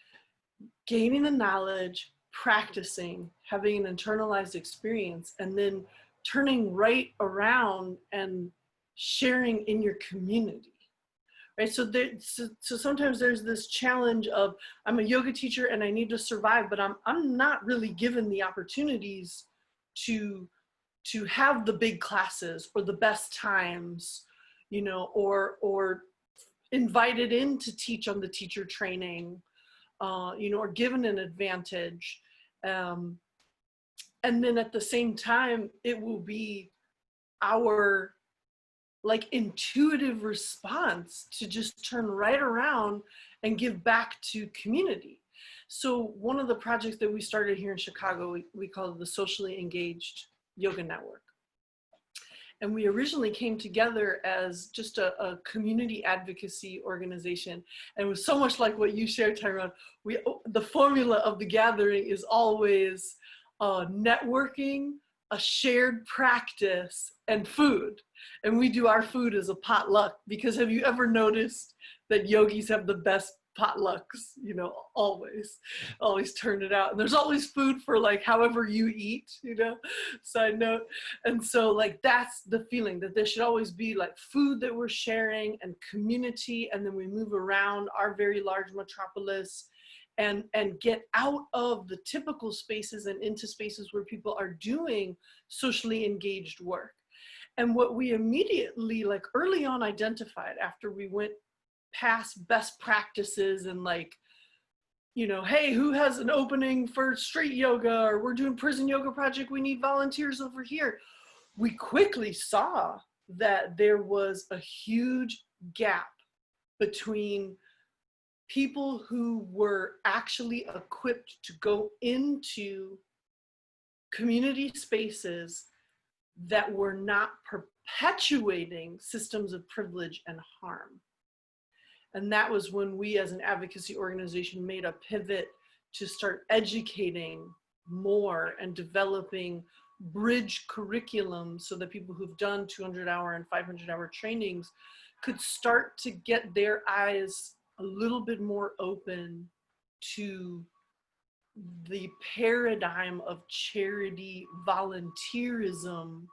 gaining the knowledge, practicing, having an internalized experience, and then turning right around and sharing in your community, right? So sometimes there's this challenge of, I'm a yoga teacher and I need to survive, but I'm not really given the opportunities to have the big classes or the best times, you know, or invited in to teach on the teacher training, you know, or given an advantage. And then at the same time, it will be our like intuitive response to just turn right around and give back to community. So one of the projects that we started here in Chicago, we call it the Socially Engaged Yoga Network. And we originally came together as just a community advocacy organization. And it was so much like what you shared, Tyrone. The formula of the gathering is always networking, a shared practice, and food. And we do our food as a potluck, because have you ever noticed that yogis have the best potlucks? You know, always turn it out, and there's always food for like however you eat, you know, side note. And so like that's the feeling, that there should always be like food that we're sharing and community, and then we move around our very large metropolis and get out of the typical spaces and into spaces where people are doing socially engaged work. And what we immediately, like early on, identified after we went past best practices and like, you know, hey, who has an opening for street yoga, or we're doing prison yoga project, we need volunteers over here. We quickly saw that there was a huge gap between people who were actually equipped to go into community spaces that were not perpetuating systems of privilege and harm. And that was when we as an advocacy organization made a pivot to start educating more and developing bridge curriculum so that people who've done 200-hour and 500-hour trainings could start to get their eyes a little bit more open to the paradigm of charity volunteerism,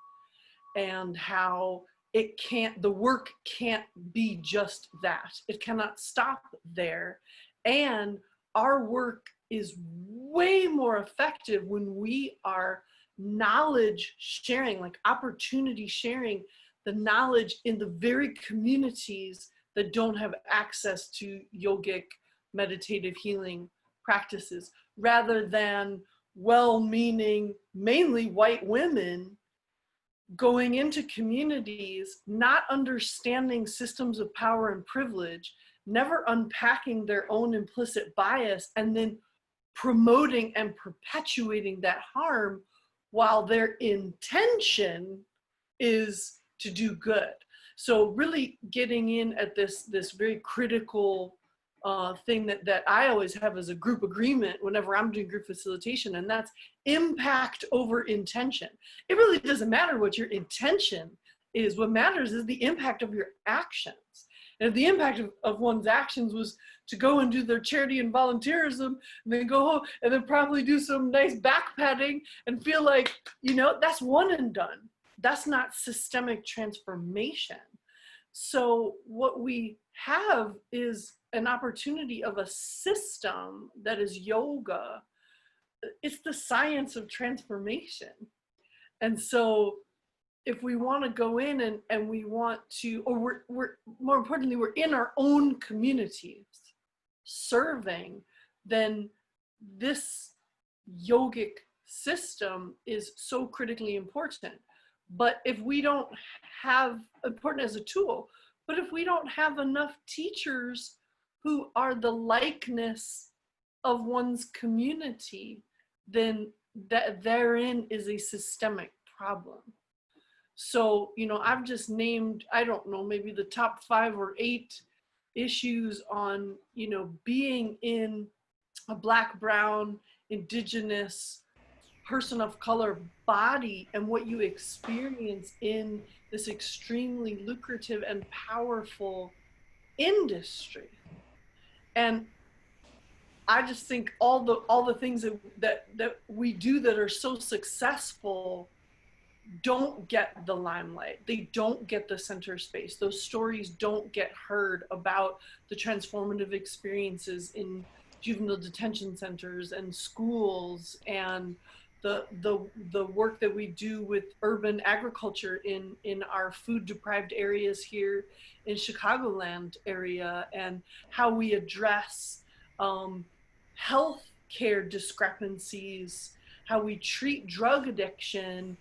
and how the work can't be just that. It cannot stop there. And our work is way more effective when we are knowledge sharing, like opportunity sharing the knowledge in the very communities that don't have access to yogic meditative healing practices, rather than well-meaning, mainly white women going into communities, not understanding systems of power and privilege, never unpacking their own implicit bias, and then promoting and perpetuating that harm while their intention is to do good. So really getting in at this very critical thing that I always have as a group agreement whenever I'm doing group facilitation, and that's impact over intention. It really doesn't matter what your intention is. What matters is the impact of your actions. And if the impact of one's actions was to go and do their charity and volunteerism, and then go home and then probably do some nice back patting and feel like, you know, that's one and done. That's not systemic transformation. So what we have is an opportunity of a system that is yoga. It's the science of transformation. And so if we want to go in and we want to, or we're more importantly, we're in our own communities serving, then this yogic system is so critically important. But if we don't have, important as a tool, but if we don't have enough teachers who are the likeness of one's community, then that therein is a systemic problem. So, you know, I've just named, I don't know, maybe the top 5 or 8 issues on, you know, being in a Black, brown, indigenous, person of color body, and what you experience in this extremely lucrative and powerful industry. And I just think all the things that we do that are so successful don't get the limelight. They don't get the center space. Those stories don't get heard about the transformative experiences in juvenile detention centers and schools, and the work that we do with urban agriculture in our food deprived areas here in Chicagoland area, and how we address health care discrepancies, how we treat drug addiction.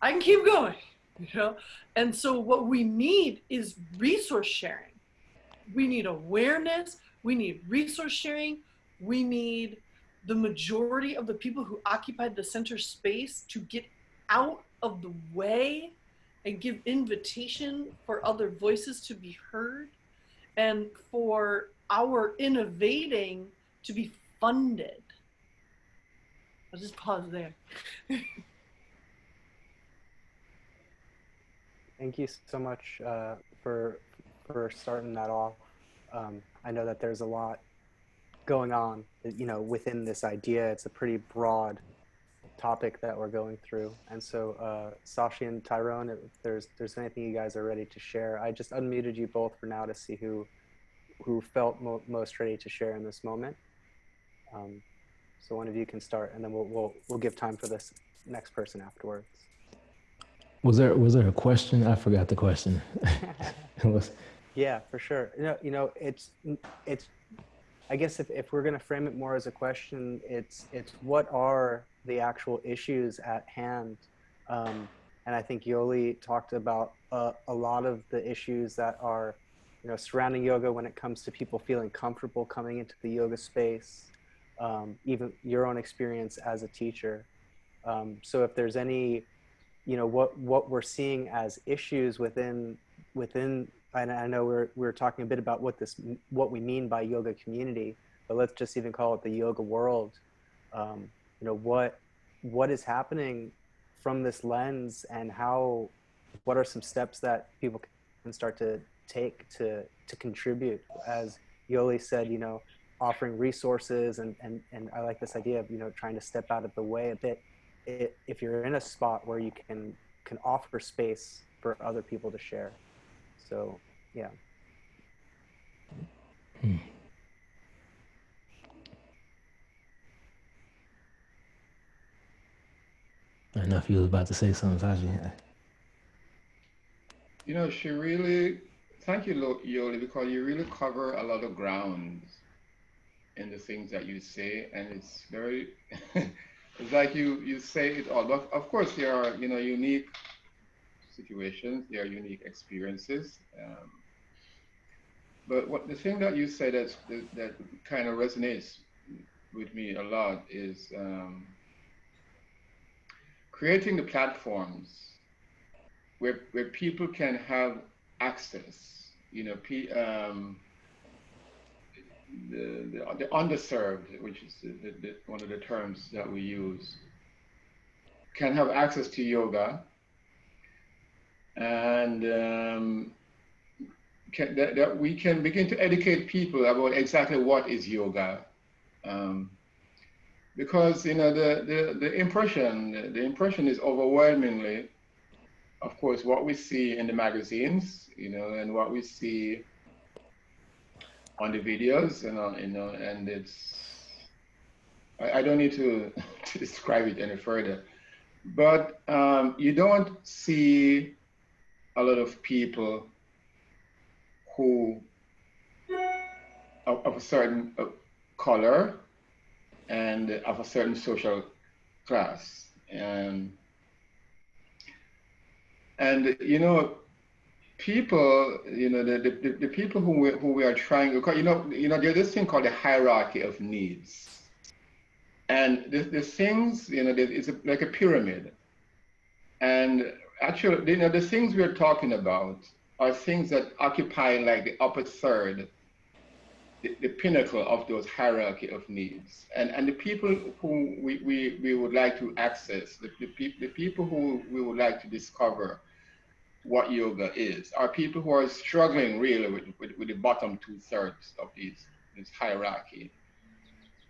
I can keep going, you know? And so what we need is resource sharing. We need awareness, we need resource sharing, we need the majority of the people who occupied the center space to get out of the way and give invitation for other voices to be heard, and for our innovating to be funded. I'll just pause there. Thank you so much for starting that off. I know that there's a lot going on, you know, within this idea. It's a pretty broad topic that we're going through. And so Sashi and Tyrone, if there's anything you guys are ready to share, I just unmuted you both for now to see who felt most ready to share in this moment. So one of you can start, and then we'll give time for this next person afterwards. Was there a question? I forgot the question. Yeah, for sure. You know, it's I guess if we're going to frame it more as a question, it's what are the actual issues at hand? And I think Yoli talked about a lot of the issues that are, you know, surrounding yoga when it comes to people feeling comfortable coming into the yoga space, even your own experience as a teacher. So if there's any, you know, what we're seeing as issues within, and I know we're talking a bit about what we mean by yoga community, but let's just even call it the yoga world. You know, what is happening from this lens, and what are some steps that people can start to take to contribute? As Yoli said, you know, offering resources, and I like this idea of, you know, trying to step out of the way a bit. If you're in a spot where you can offer space for other people to share. So yeah. I don't know if you was about to say something, Sashi. You know, she really, thank you, Yoli, because you really cover a lot of ground in the things that you say, and it's very, it's like you say it all. But of course, there are, you know, unique situations, there are unique experiences. But what the thing that you say that kind of resonates with me a lot is creating the platforms where people can have access, you know, the underserved, which is one of the terms that we use, can have access to yoga, and that we can begin to educate people about exactly what is yoga. Because, you know, the impression is overwhelmingly, of course, what we see in the magazines, you know, and what we see on the videos, you know, and it's, I don't need to describe it any further, but you don't see a lot of people who of a certain color and of a certain social class, and you know, people, you know, the people who we are trying, you know, there's this thing called the hierarchy of needs, and the things, you know, it's like a pyramid, and actually, you know, the things we're talking about are things that occupy like the upper third, the pinnacle of those hierarchy of needs, and the people who we would like to access, the people who we would like to discover what yoga is, are people who are struggling really with the bottom 2/3 of this hierarchy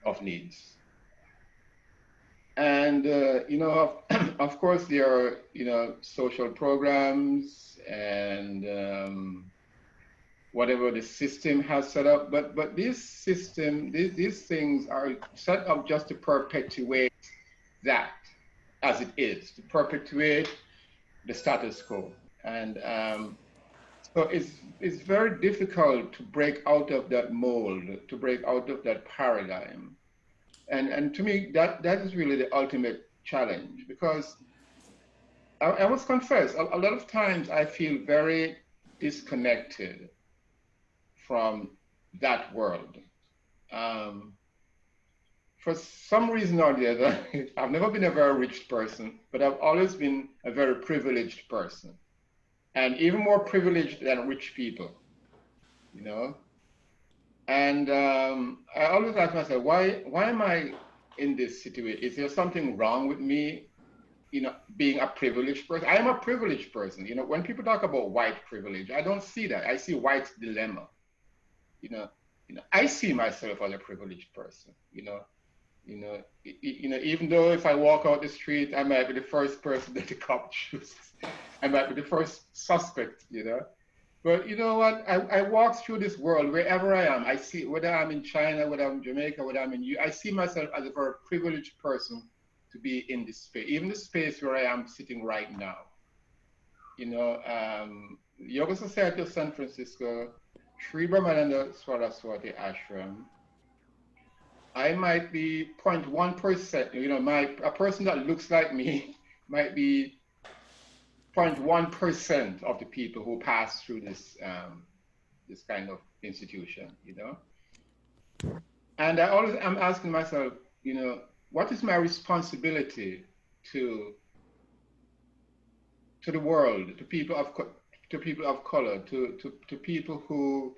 of needs. And you know, of course, there are, you know, social programs and whatever the system has set up, but this system, these things are set up just to perpetuate that as it is, to perpetuate the status quo. And so it's very difficult to break out of that mold, to break out of that paradigm. And to me, that is really the ultimate challenge, because I must confess, a lot of times I feel very disconnected from that world. For some reason or the other, I've never been a very rich person, but I've always been a very privileged person, and even more privileged than rich people, you know? And I always ask myself, why am I in this situation? Is there something wrong with me, you know, being a privileged person? I am a privileged person. You know, when people talk about white privilege, I don't see that. I see white dilemma. You know, I see myself as a privileged person. You know, even though if I walk out the street, I might be the first person that the cop chooses. I might be the first suspect. You know. But you know what? I walk through this world wherever I am. I see, whether I'm in China, whether I'm in Jamaica, whether I'm in I see myself as a very privileged person to be in this space, even the space where I am sitting right now. You know, Yoga Society of San Francisco, Sri Brahmananda Saraswati Ashram. I might be 0.1%. You know, a person that looks like me might be 0.1% of the people who pass through this this kind of institution, you know. And I'm asking myself, you know, what is my responsibility to the world, to people of color, to people who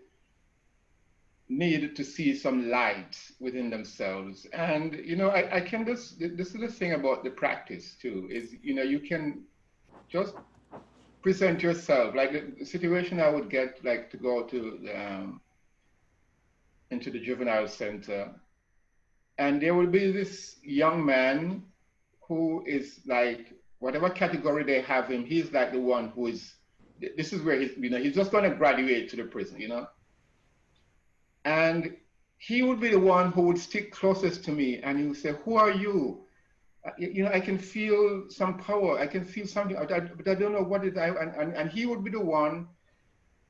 need to see some light within themselves. And, I can just, this is the thing about the practice too, is, you can just present yourself. Like the situation I would get, like to go to into the juvenile center, and there will be this young man who is like, whatever category they have him, he's like the one who is, this is where he's just going to graduate to the prison, and he would be the one who would stick closest to me, and he would say, "Who are you?" I can feel some power. I can feel something, but I don't know what it is. And he would be the one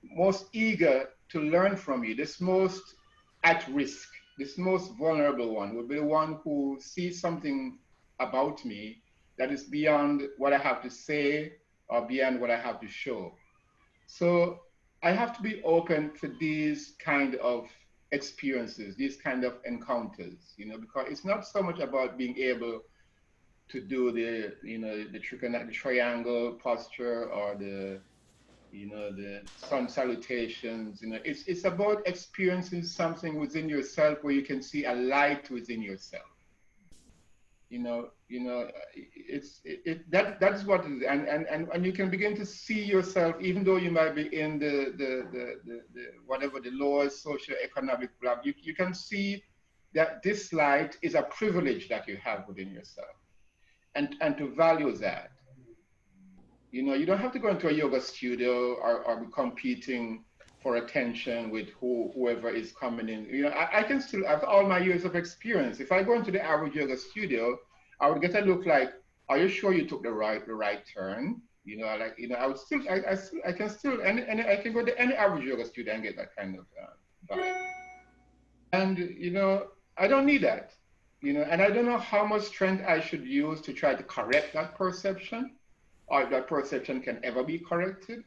most eager to learn from you, this most at risk, this most vulnerable one would be the one who sees something about me that is beyond what I have to say or beyond what I have to show. So I have to be open to these kind of experiences, these kind of encounters, because it's not so much about being able to do the triangle posture or the sun salutations. It's about experiencing something within yourself where you can see a light within yourself. That's what it is. And you can begin to see yourself, even though you might be in the whatever the lowest socioeconomic block, you can see that this light is a privilege that you have within yourself, and to value that. You don't have to go into a yoga studio or be competing for attention with whoever is coming in. I can still have all my years of experience. If I go into the average yoga studio, I would get a look like, "Are you sure you took the right turn?" I would still, I can still, and I can go to any average yoga studio and get that kind of vibe. And I don't need that. And I don't know how much strength I should use to try to correct that perception, or if that perception can ever be corrected.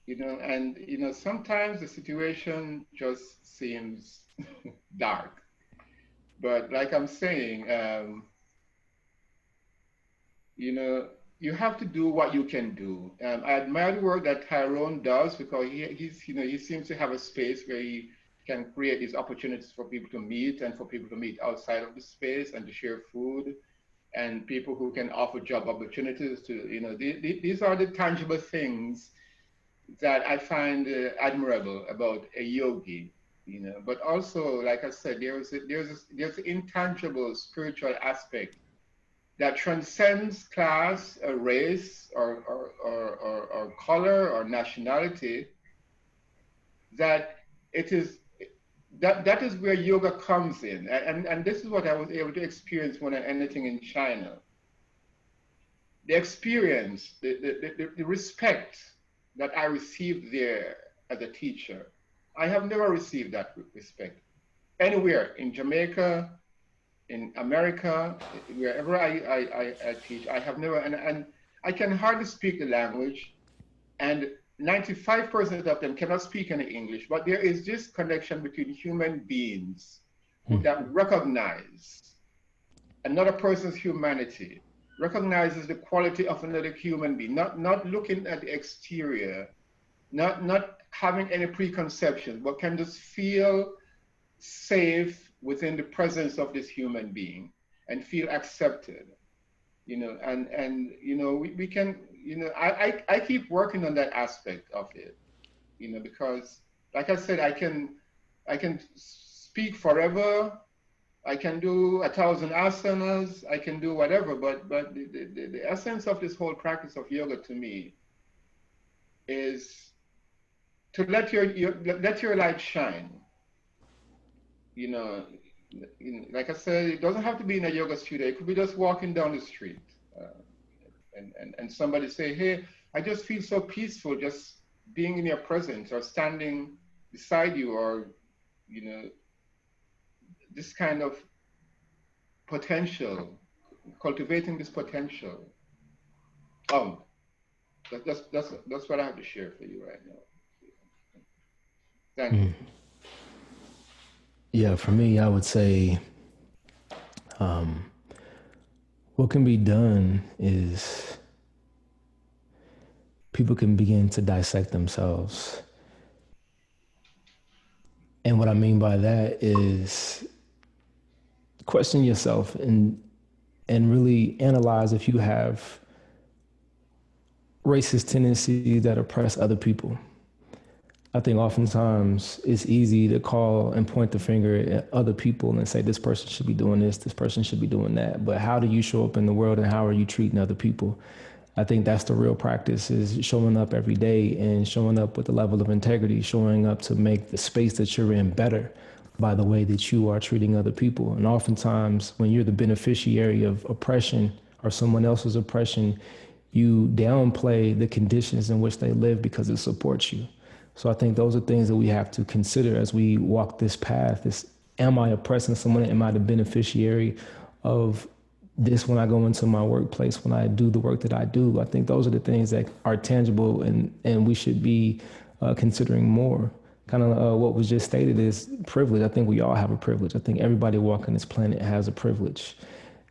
And sometimes the situation just seems dark. But like I'm saying, you have to do what you can do. I admire the work that Tyrone does, because he seems to have a space where he can create these opportunities for people to meet, and for people to meet outside of the space and to share food, and people who can offer job opportunities to, these are the tangible things that I find admirable about a yogi, but also, like I said, there's an intangible spiritual aspect that transcends class or race or color or nationality, that is where yoga comes in. And this is what I was able to experience when I anything in China. The experience, the respect that I received there as a teacher, I have never received that respect anywhere in Jamaica, in America, wherever I teach. I have never, and I can hardly speak the language, and 95% of them cannot speak any English, but there is this connection between human beings that recognize another person's humanity, recognizes the quality of another human being, not looking at the exterior, not having any preconceptions, but can just feel safe within the presence of this human being and feel accepted. We can, I keep working on that aspect of it, because like I said, I can speak forever. I can do 1,000 asanas, I can do whatever, but the essence of this whole practice of yoga to me is to let your light shine. Like I said, it doesn't have to be in a yoga studio. It could be just walking down the street, and somebody say, "Hey, I just feel so peaceful just being in your presence," or standing beside you, or this kind of potential, cultivating this potential. That's what I have to share for you right now. Thank you. Yeah, for me, I would say what can be done is people can begin to dissect themselves And what I mean by that is question yourself and really analyze if you have racist tendencies that oppress other people. I think oftentimes it's easy to call and point the finger at other people and say, this person should be doing this person should be doing that. But how do you show up in the world and how are you treating other people? I think that's the real practice, is showing up every day and showing up with a level of integrity, showing up to make the space that you're in better by the way that you are treating other people. And oftentimes when you're the beneficiary of oppression or someone else's oppression, you downplay the conditions in which they live because it supports you. So I think those are things that we have to consider as we walk this path. Am I oppressing someone? Am I the beneficiary of this when I go into my workplace, when I do the work that I do? I think those are the things that are tangible and we should be considering more. Kind of what was just stated is privilege. I think we all have a privilege. I think everybody walking this planet has a privilege.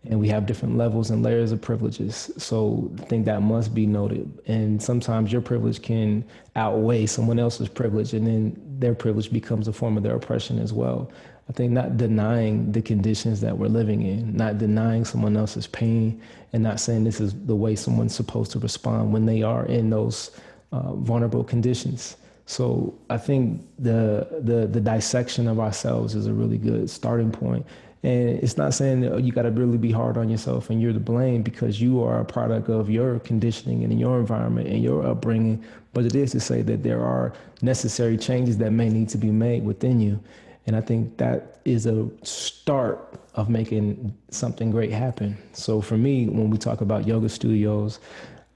And we have different levels and layers of privileges. So I think that must be noted. And sometimes your privilege can outweigh someone else's privilege, and then their privilege becomes a form of their oppression as well. I think not denying the conditions that we're living in, not denying someone else's pain, and not saying this is the way someone's supposed to respond when they are in those vulnerable conditions. So I think the dissection of ourselves is a really good starting point. And it's not saying that you got to really be hard on yourself and you're to blame, because you are a product of your conditioning and your environment and your upbringing. But it is to say that there are necessary changes that may need to be made within you. And I think that is a start of making something great happen. So for me, when we talk about yoga studios,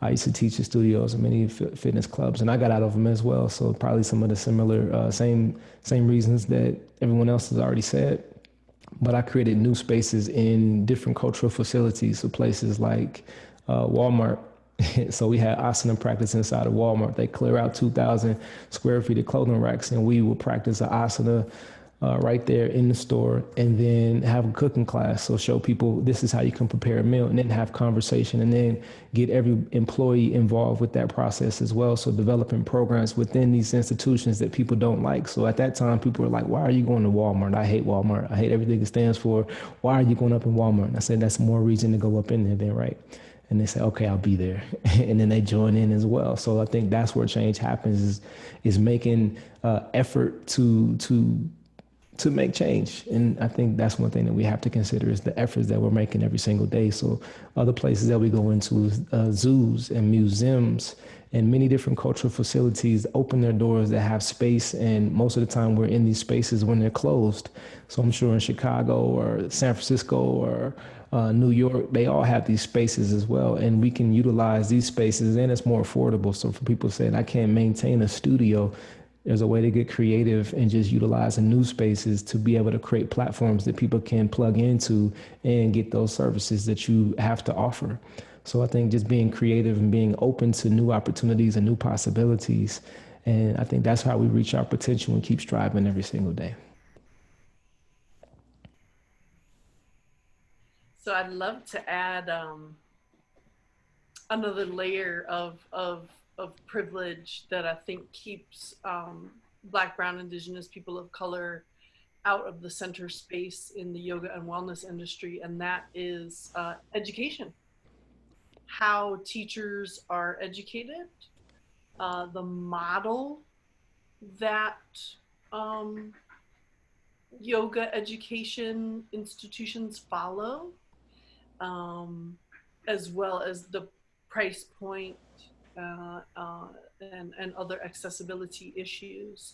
I used to teach at studios and many fitness clubs, and I got out of them as well. So probably some of the similar, same reasons that everyone else has already said. But I created new spaces in different cultural facilities, so places like Walmart. So we had asana practice inside of Walmart. They clear out 2,000 square feet of clothing racks, and we will practice an asana right there in the store, and then have a cooking class. So show people this is how you can prepare a meal, and then have conversation, and then get every employee involved with that process as well. So developing programs within these institutions that people don't like. So at that time, people were like, why are you going to Walmart? I hate Walmart. I hate everything it stands for. Why are you going up in Walmart? And I said, that's more reason to go up in there then, right? And they say, okay, I'll be there. And then they join in as well. So I think that's where change happens, is making effort to make change. And I think that's one thing that we have to consider, is the efforts that we're making every single day. So other places that we go into, zoos and museums and many different cultural facilities open their doors that have space. And most of the time we're in these spaces when they're closed. So I'm sure in Chicago or San Francisco or New York, they all have these spaces as well. And we can utilize these spaces, and it's more affordable. So for people saying, I can't maintain a studio, there's a way to get creative and just utilizing new spaces to be able to create platforms that people can plug into and get those services that you have to offer. So I think just being creative and being open to new opportunities and new possibilities. And I think that's how we reach our potential and keep striving every single day. So I'd love to add another layer of privilege that I think keeps Black, Brown, Indigenous people of color out of the center space in the yoga and wellness industry, and that is education. How teachers are educated, the model that yoga education institutions follow, as well as the price point and other accessibility issues.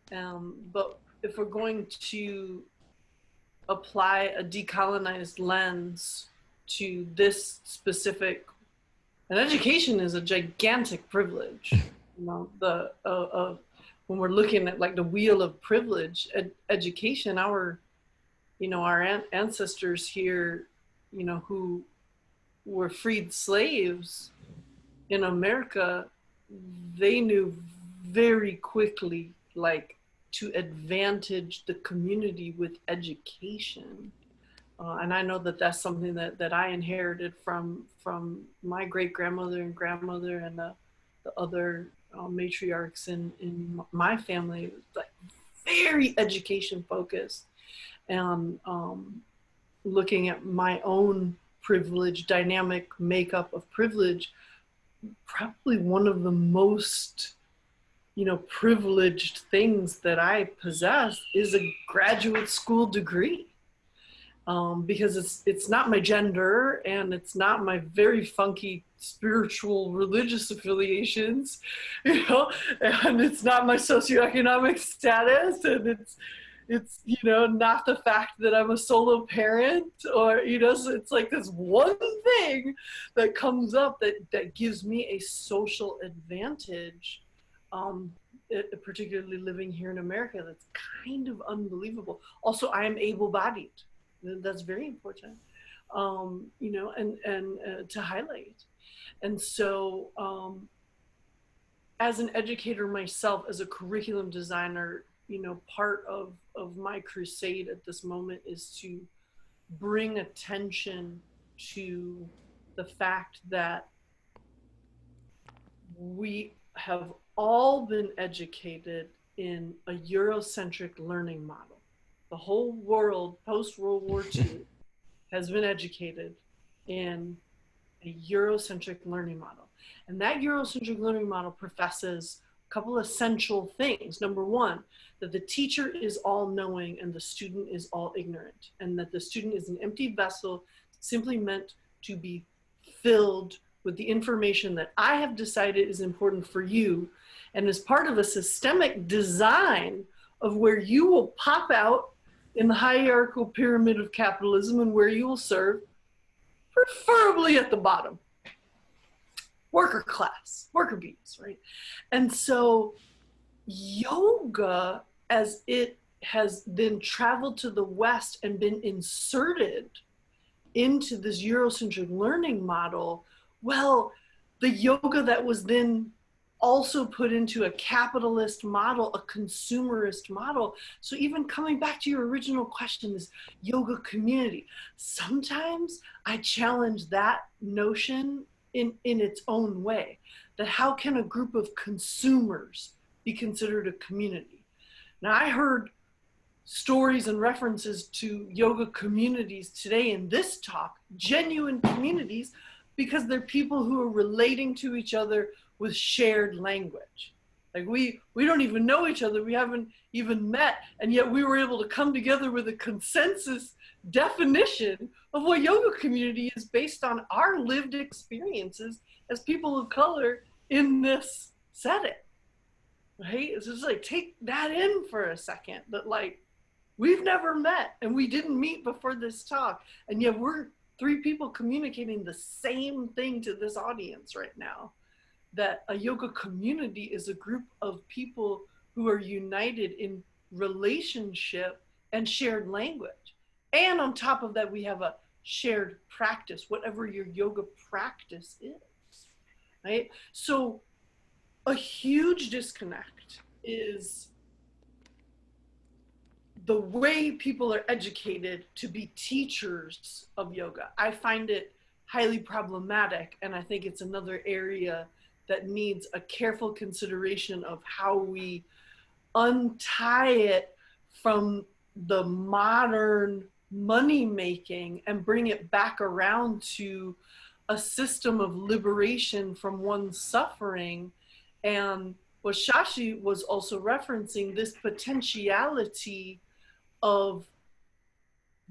But if we're going to apply a decolonized lens to this specific, and education is a gigantic privilege. You know, when we're looking at like the wheel of privilege, education, our ancestors here, you know, who were freed slaves in America, they knew very quickly, like, to advantage the community with education. And I know that that's something that I inherited from my great-grandmother and grandmother and the other matriarchs in my family. Like, very education focused, and looking at my own privilege, dynamic makeup of privilege, probably one of the most, privileged things that I possess is a graduate school degree. Because it's not my gender, and it's not my very funky spiritual religious affiliations, and it's not my socioeconomic status, and it's not the fact that I'm a solo parent, or so it's like this one thing that comes up that gives me a social advantage, particularly living here in America. That's kind of unbelievable. Also, I am able-bodied. That's very important, and to highlight. And so as an educator myself, as a curriculum designer, part of my crusade at this moment is to bring attention to the fact that we have all been educated in a Eurocentric learning model. The whole world post-World War II has been educated in a Eurocentric learning model. And that Eurocentric learning model professes a couple of essential things. Number one, that the teacher is all-knowing and the student is all ignorant, and that the student is an empty vessel simply meant to be filled with the information that I have decided is important for you, and as part of a systemic design of where you will pop out in the hierarchical pyramid of capitalism, and where you will serve, preferably at the bottom. Worker class, worker bees, right? And so yoga, as it has then traveled to the West and been inserted into this Eurocentric learning model, well, the yoga that was then also put into a capitalist model, a consumerist model. So even coming back to your original question, this yoga community, sometimes I challenge that notion in its own way, that how can a group of consumers be considered a community? Now, I heard stories and references to yoga communities today in this talk, genuine communities, because they're people who are relating to each other with shared language. Like we don't even know each other, we haven't even met, and yet we were able to come together with a consensus definition of what yoga community is based on our lived experiences as people of color in this setting, right? It's just like, take that in for a second, that like, we've never met and we didn't meet before this talk, and yet we're three people communicating the same thing to this audience right now. That a yoga community is a group of people who are united in relationship and shared language. And on top of that, we have a shared practice, whatever your yoga practice is, right? So a huge disconnect is the way people are educated to be teachers of yoga. I find it highly problematic, and I think it's another area that needs a careful consideration of how we untie it from the modern money making and bring it back around to a system of liberation from one's suffering. And what Sashi was also referencing, this potentiality of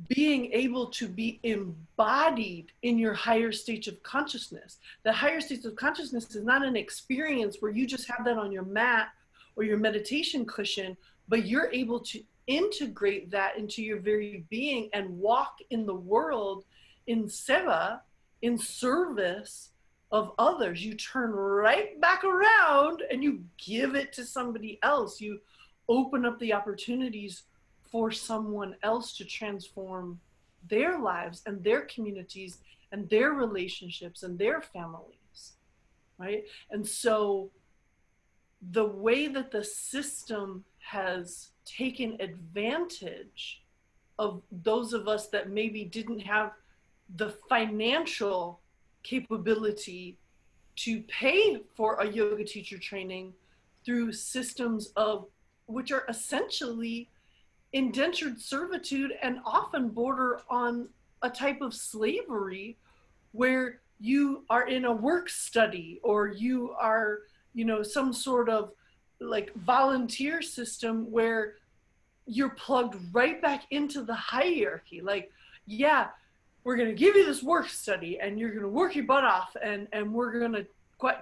being able to be embodied in your higher states of consciousness. The higher states of consciousness is not an experience where you just have that on your mat or your meditation cushion, but you're able to integrate that into your very being and walk in the world in seva, in service of others. You turn right back around and you give it to somebody else. You open up the opportunities for someone else to transform their lives and their communities and their relationships and their families, right? And so the way that the system has taken advantage of those of us that maybe didn't have the financial capability to pay for a yoga teacher training through systems of which are essentially indentured servitude and often border on a type of slavery where you are in a work study or you are, you know, some sort of like volunteer system where you're plugged right back into the hierarchy. Like, yeah, we're going to give you this work study and you're going to work your butt off, and we're going to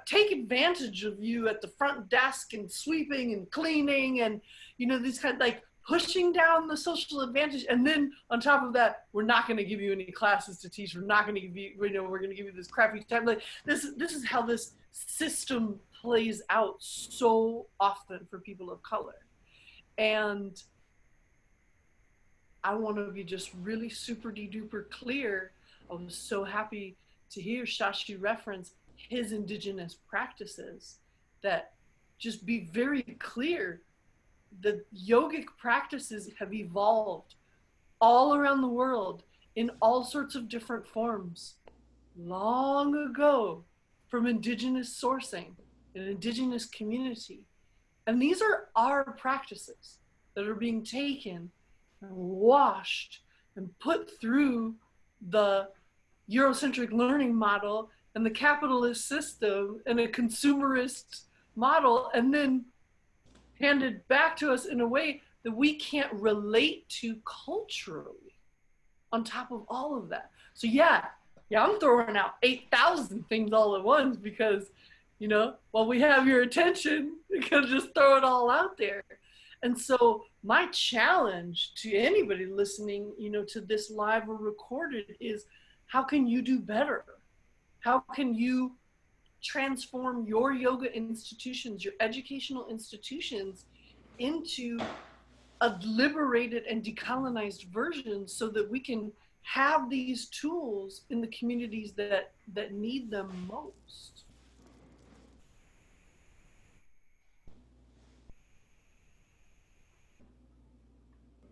take advantage of you at the front desk and sweeping and cleaning and, you know, these kind of like pushing down the social advantage. And then on top of that, we're not going to give you any classes to teach. We're not going to give you, you know, we're going to give you this crappy time. Like this is how this system plays out so often for people of color. And I want to be just really super duper clear. I was so happy to hear Sashi reference his indigenous practices, that just be very clear. The yogic practices have evolved all around the world in all sorts of different forms long ago from indigenous sourcing, an indigenous community. And these are our practices that are being taken and washed and put through the Eurocentric learning model and the capitalist system and a consumerist model, and then handed back to us in a way that we can't relate to culturally on top of all of that. So yeah, I'm throwing out 8,000 things all at once because, you know, while we have your attention, we can just throw it all out there. And so my challenge to anybody listening, you know, to this live or recorded is, how can you do better? How can you transform your yoga institutions, your educational institutions, into a liberated and decolonized version so that we can have these tools in the communities that need them most?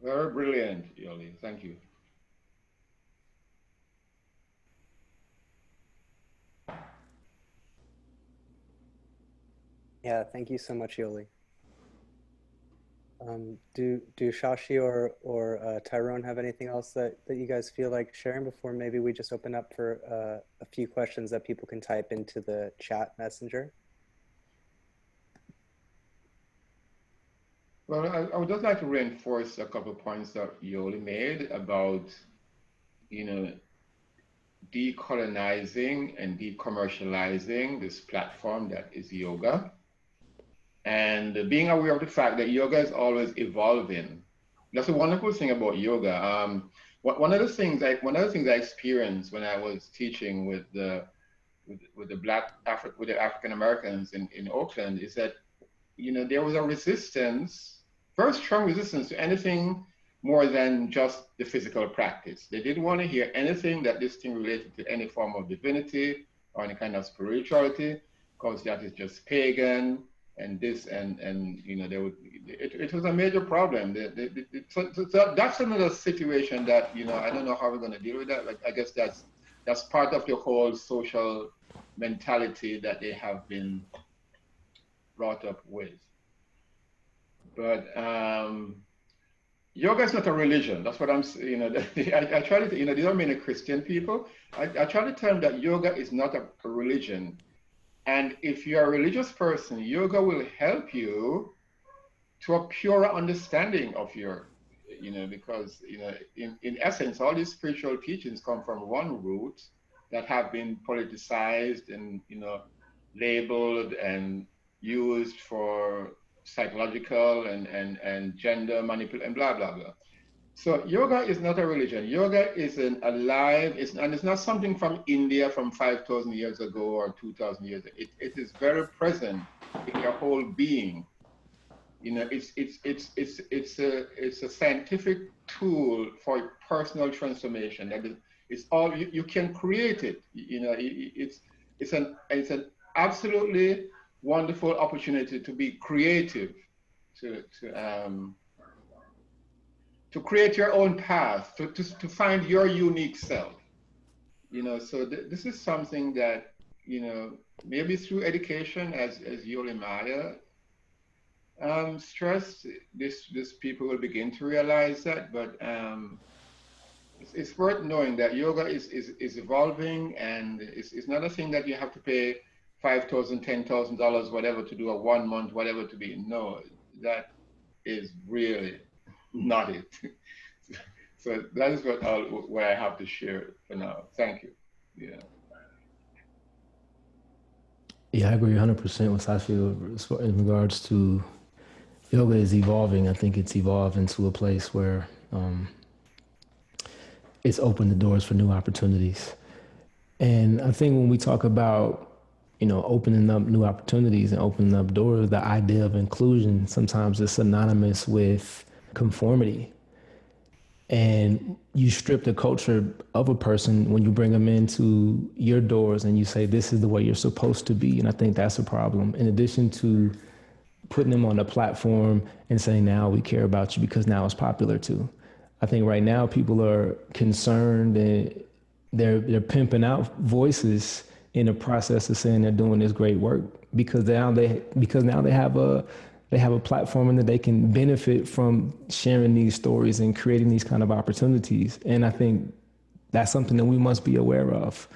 Very brilliant, Yoli. Thank you. Yeah, thank you so much, Yoli. Do Shashi or Tyrone have anything else that you guys feel like sharing before maybe we just open up for a few questions that people can type into the chat messenger? Well, I would just like to reinforce a couple of points that Yoli made about, you know, decolonizing and decommercializing this platform that is yoga, and being aware of the fact that yoga is always evolving. That's a wonderful thing about yoga. One of the things I experienced when I was teaching with the African Americans in Oakland is that, you know, there was a resistance, very strong resistance to anything more than just the physical practice. They didn't want to hear anything that this thing related to any form of divinity or any kind of spirituality, because that is just pagan and this and you know, it was a major problem. So that's another situation that, you know, I don't know how we're going to deal with that. Like, I guess that's part of the whole social mentality that they have been brought up with. But yoga is not a religion. That's what I'm, you know, I try to, you know, these are many Christian people. I try to tell them that yoga is not a religion. And if you're a religious person, yoga will help you to a purer understanding of your, you know, because, you know, in essence, all these spiritual teachings come from one root that have been politicized and, you know, labeled and used for psychological and gender manipulation and blah, blah, blah. So yoga is not a religion. Yoga is and it's not something from India from 5,000 years ago or 2,000 years ago. It is very present in your whole being. You know, it's a scientific tool for personal transformation. That is, it's all you can create it. You know, it's an absolutely wonderful opportunity to be creative, to create your own path, to find your unique self. You know, so this is something that, you know, maybe through education, as Yoli Maya Stress, this people will begin to realize that, but it's worth knowing that yoga is evolving, and it's not a thing that you have to pay $5,000, $10,000, whatever, to do a 1 month, whatever to be. No, that is really not it. So that is what I have to share for now. Thank you. Yeah. Yeah, I agree 100% with Sashi in regards to yoga is evolving. I think it's evolved into a place where it's opened the doors for new opportunities. And I think when we talk about, opening up new opportunities and opening up doors, the idea of inclusion sometimes is synonymous with conformity. And you strip the culture of a person when you bring them into your doors and you say, this is the way you're supposed to be. And I think that's a problem. In addition to putting them on a platform and saying, now we care about you because now it's popular too. I think right now people are concerned and they're pimping out voices in the process of saying they're doing this great work because now they have a platform and that they can benefit from sharing these stories and creating these kind of opportunities. And I think that's something that we must be aware of,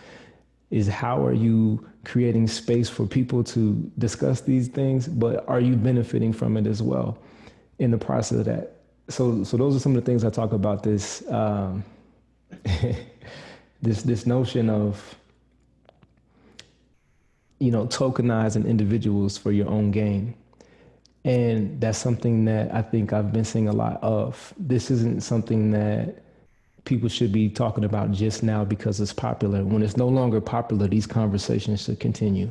is how are you creating space for people to discuss these things, but are you benefiting from it as well in the process of that? So those are some of the things I talk about this, this notion of, tokenizing individuals for your own gain. And that's something that I think I've been seeing a lot of. This isn't something that people should be talking about just now because it's popular. When it's no longer popular, these conversations should continue.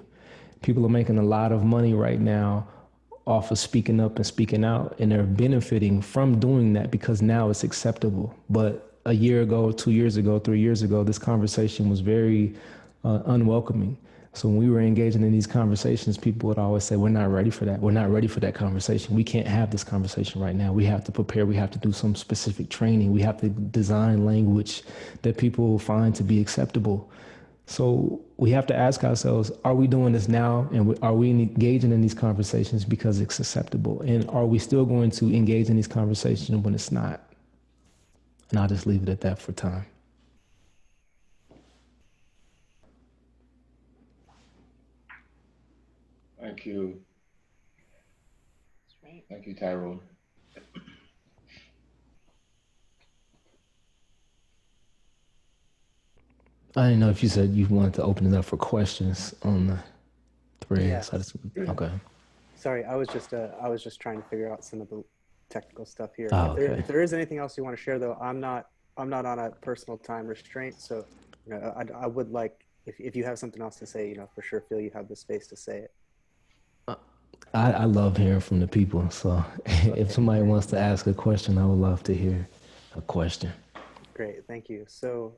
People are making a lot of money right now off of speaking up and speaking out, and they're benefiting from doing that because now it's acceptable. But a year ago, 2 years ago, 3 years ago, this conversation was very unwelcoming. So when we were engaging in these conversations, people would always say, we're not ready for that. We're not ready for that conversation. We can't have this conversation right now. We have to prepare. We have to do some specific training. We have to design language that people will find to be acceptable. So we have to ask ourselves, are we doing this now? And are we engaging in these conversations because it's acceptable? And are we still going to engage in these conversations when it's not? And I'll just leave it at that for time. Thank you. That's right. Thank you, Tyrone. I didn't know if you said you wanted to open it up for questions on the thread. Yes. Okay. Sorry, I was just trying to figure out some of the technical stuff here. Oh, If there is anything else you want to share, though, I'm not on a personal time restraint, so I would like, if you have something else to say, for sure feel you have the space to say it. I love hearing from the people. So if somebody wants to ask a question, I would love to hear a question. Great, thank you. So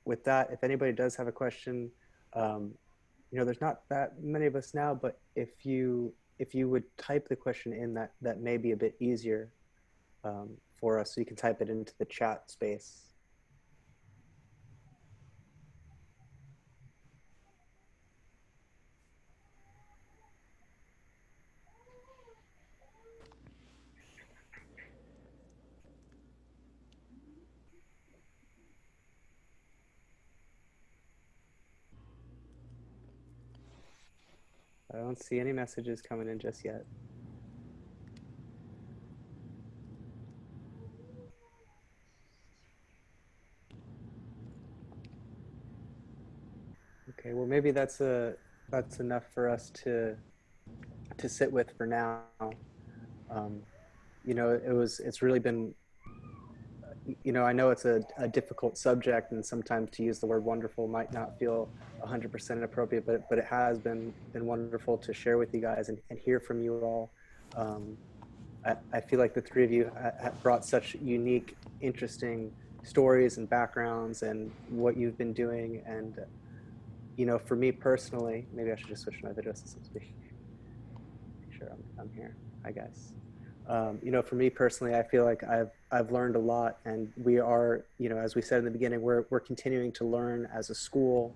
with that, if anybody does have a question, there's not that many of us now, but if you would type the question in, that may be a bit easier for us, so you can type it into the chat space. I don't see any messages coming in just yet. Okay, well maybe that's enough for us to sit with for now. It's really been, I know it's a difficult subject, and sometimes to use the word wonderful might not feel 100% appropriate, but it has been wonderful to share with you guys and hear from you all. I feel like the three of you have brought such unique, interesting stories and backgrounds and what you've been doing. And, for me personally, maybe I should just switch my video so to speak. Make sure I'm here. Hi, guys. For me personally, I feel like I've learned a lot, and we are, as we said in the beginning, we're continuing to learn as a school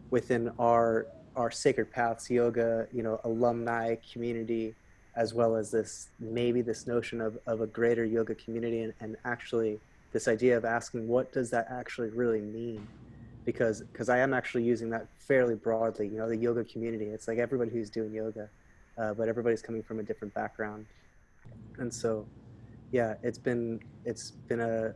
within our Sacred Paths Yoga, alumni community, as well as maybe this notion of a greater yoga community, and actually this idea of asking, what does that actually really mean? Because I am actually using that fairly broadly, you know, the yoga community. It's like everybody who's doing yoga, but everybody's coming from a different background. And so, yeah, it's been a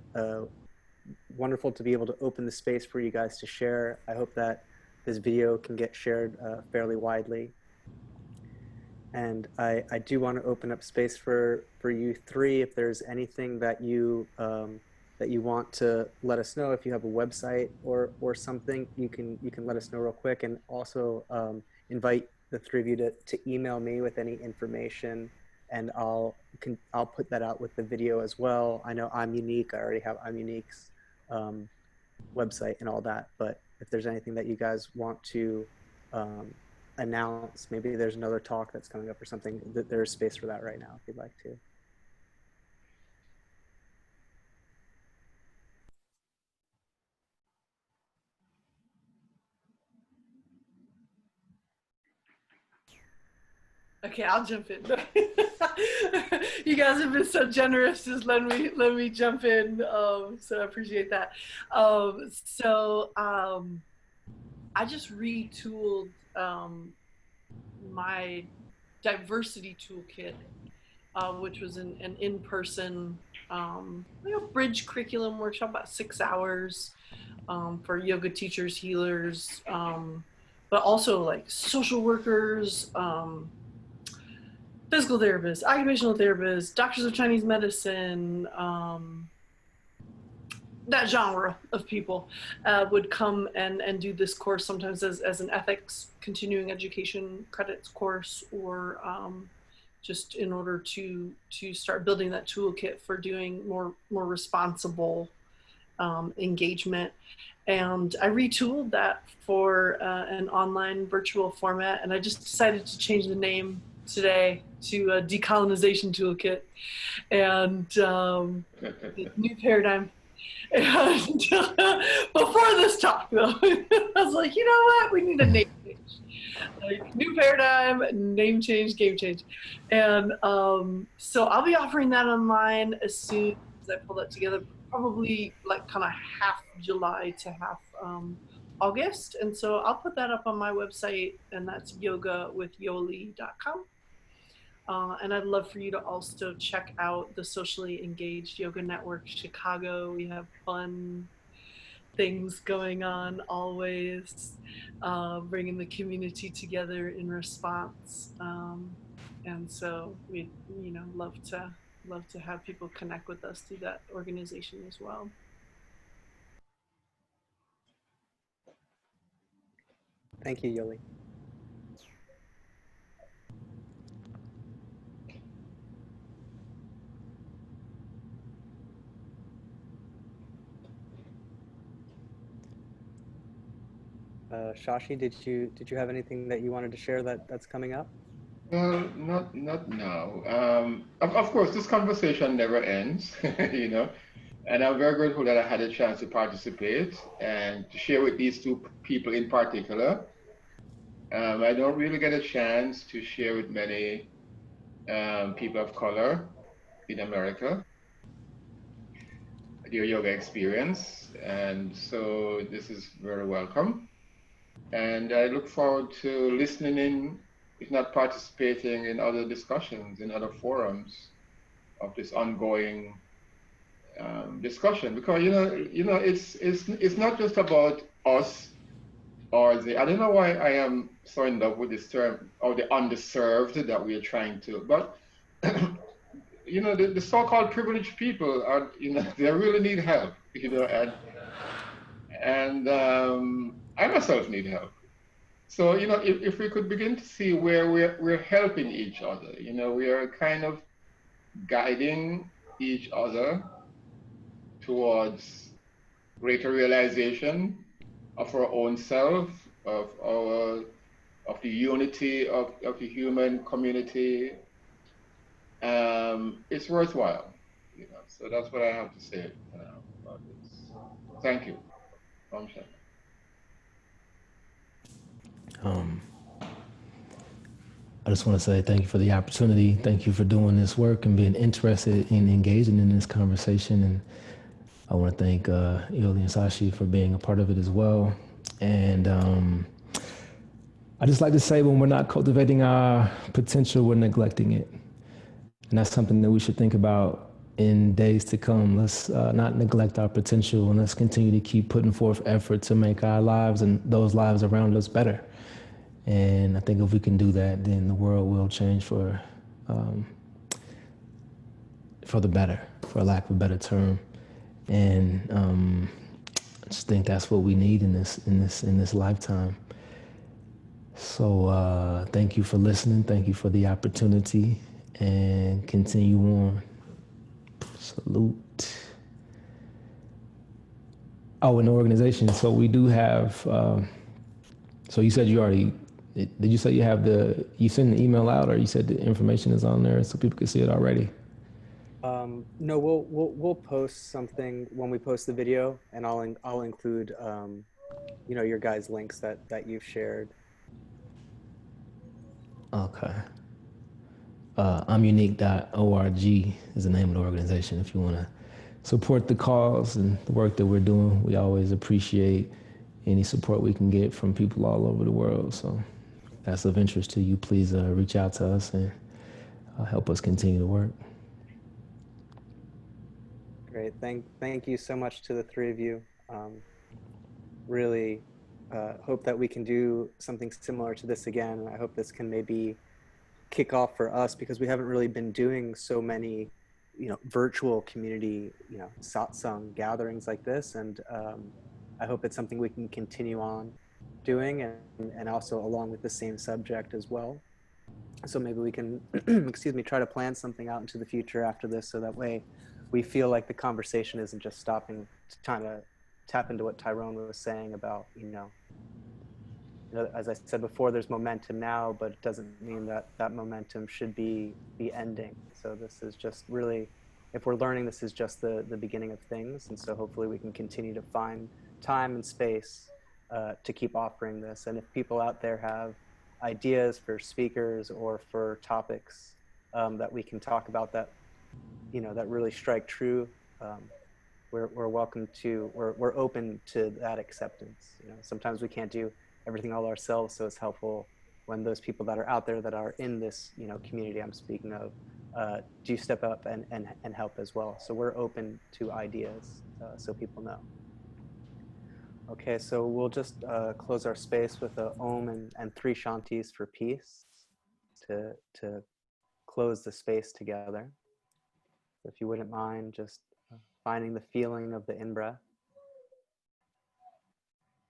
wonderful to be able to open the space for you guys to share. I hope that this video can get shared fairly widely. And I do want to open up space for you three. If there's anything that you want to let us know, if you have a website or something, you can let us know real quick. And also invite the three of you to email me with any information, and I'll put that out with the video as well. I know I'm Unique. I already have I'm Unique's website and all that. But if there's anything that you guys want to announce, maybe there's another talk that's coming up or something, that there's space for that right now if you'd like to. Okay, I'll jump in. You guys have been so generous. Just let me jump in. So I appreciate that. I just retooled my diversity toolkit, which was an in-person bridge curriculum workshop, about 6 hours for yoga teachers, healers, but also like social workers, physical therapists, occupational therapists, doctors of Chinese medicine, that genre of people would come and do this course, sometimes as an ethics continuing education credits course, or just in order to start building that toolkit for doing more responsible engagement. And I retooled that for an online virtual format, and I just decided to change the name today to a decolonization toolkit, and new paradigm. And before this talk, though, I was like, you know what? We need a name change. Like, new paradigm, name change, game change. And so I'll be offering that online as soon as I pull that together, probably like kind of half July to half August. And so I'll put that up on my website, and that's yogawithyoli.com. And I'd love for you to also check out the Socially Engaged Yoga Network Chicago. We have fun things going on always, bringing the community together in response. And so we, love to have people connect with us through that organization as well. Thank you, Yoli. Shashi, did you have anything that you wanted to share that's coming up? Well, not now. Of course, this conversation never ends, you know, and I'm very grateful that I had a chance to participate and to share with these two people in particular. I don't really get a chance to share with many people of color in America their yoga experience, and so this is very welcome. And I look forward to listening in, if not participating in other discussions, in other forums of this ongoing discussion. Because it's not just about us or I don't know why I am so in love with this term, or the underserved that we are trying to, but the so-called privileged people are, they really need help, and I myself need help. So, if we could begin to see where we're helping each other, we are kind of guiding each other towards greater realization of our own self, of the unity of the human community, it's worthwhile, So that's what I have to say about this. Thank you. I just want to say thank you for the opportunity. Thank you for doing this work and being interested in engaging in this conversation. And I want to thank Yoli and Sashi for being a part of it as well. And I just like to say, when we're not cultivating our potential, we're neglecting it. And that's something that we should think about in days to come. Let's not neglect our potential, and let's continue to keep putting forth effort to make our lives and those lives around us better. And I think if we can do that, then the world will change for the better, for lack of a better term. And I just think that's what we need in this lifetime. So thank you for listening. Thank you for the opportunity, and continue on. Salute. Oh, an organization. So we do have. So you said you already. Did you say you have you sent the email out, or you said the information is on there so people can see it already? No, we'll post something when we post the video, and I'll include your guys' links that you've shared. Okay. I'mUnique.org is the name of the organization. If you want to support the cause and the work that we're doing, we always appreciate any support we can get from people all over the world. So if that's of interest to you, please reach out to us and help us continue to work. Great. Thank you so much to the three of you. Really hope that we can do something similar to this again. I hope this can maybe kick off for us, because we haven't really been doing so many, virtual community, satsang gatherings like this. And I hope it's something we can continue on doing, and also along with the same subject as well. So maybe we can, excuse me, try to plan something out into the future after this, so that way we feel like the conversation isn't just stopping, trying to tap into what Tyrone was saying about, as I said before, there's momentum now, but it doesn't mean that that momentum should be ending. So this is just really, if we're learning, this is just the beginning of things. And so hopefully we can continue to find time and space to keep offering this. And if people out there have ideas for speakers or for topics that we can talk about that, that really strike true, we're welcome to, we're open to that acceptance. Sometimes we can't do everything all ourselves, so it's helpful when those people that are out there that are in this community I'm speaking of do step up and help as well. So we're open to ideas, so people know. Okay, so we'll just close our space with a Om and 3 Shantis for peace to close the space together. So if you wouldn't mind just finding the feeling of the in-breath,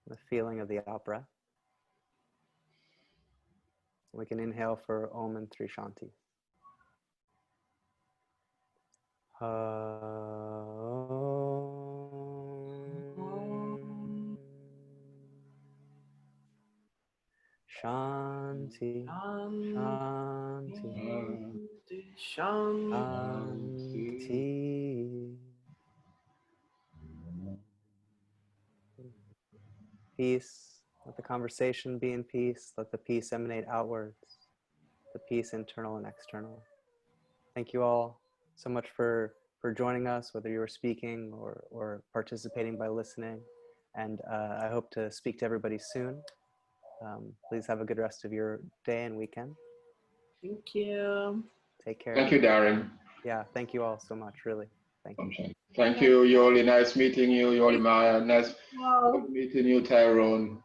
the feeling of the out-breath. We can inhale for Om and 3 Shanti. Shanti, Shanti, Shanti. Peace. Let the conversation be in peace. Let the peace emanate outwards. The peace internal and external. Thank you all so much for joining us, whether you were speaking or participating by listening. And I hope to speak to everybody soon. Please have a good rest of your day and weekend. Thank you. Take care. Thank you, Darren. Yeah, thank you all so much, really. Thank you. Thank you, Yoli. Nice meeting you, Yoli Maya. Nice meeting you, Tyrone.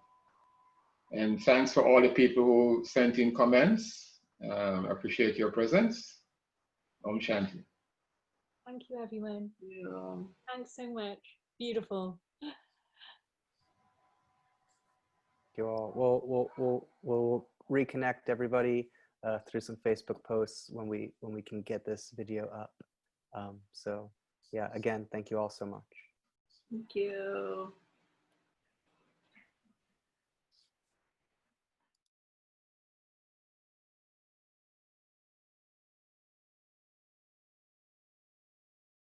And thanks for all the people who sent in comments. Appreciate your presence. Om Shanti. Thank you, everyone. Yeah. Thanks so much. Beautiful. Thank you all. We'll reconnect everybody through some Facebook posts when we can get this video up. So yeah, again, thank you all so much. Thank you.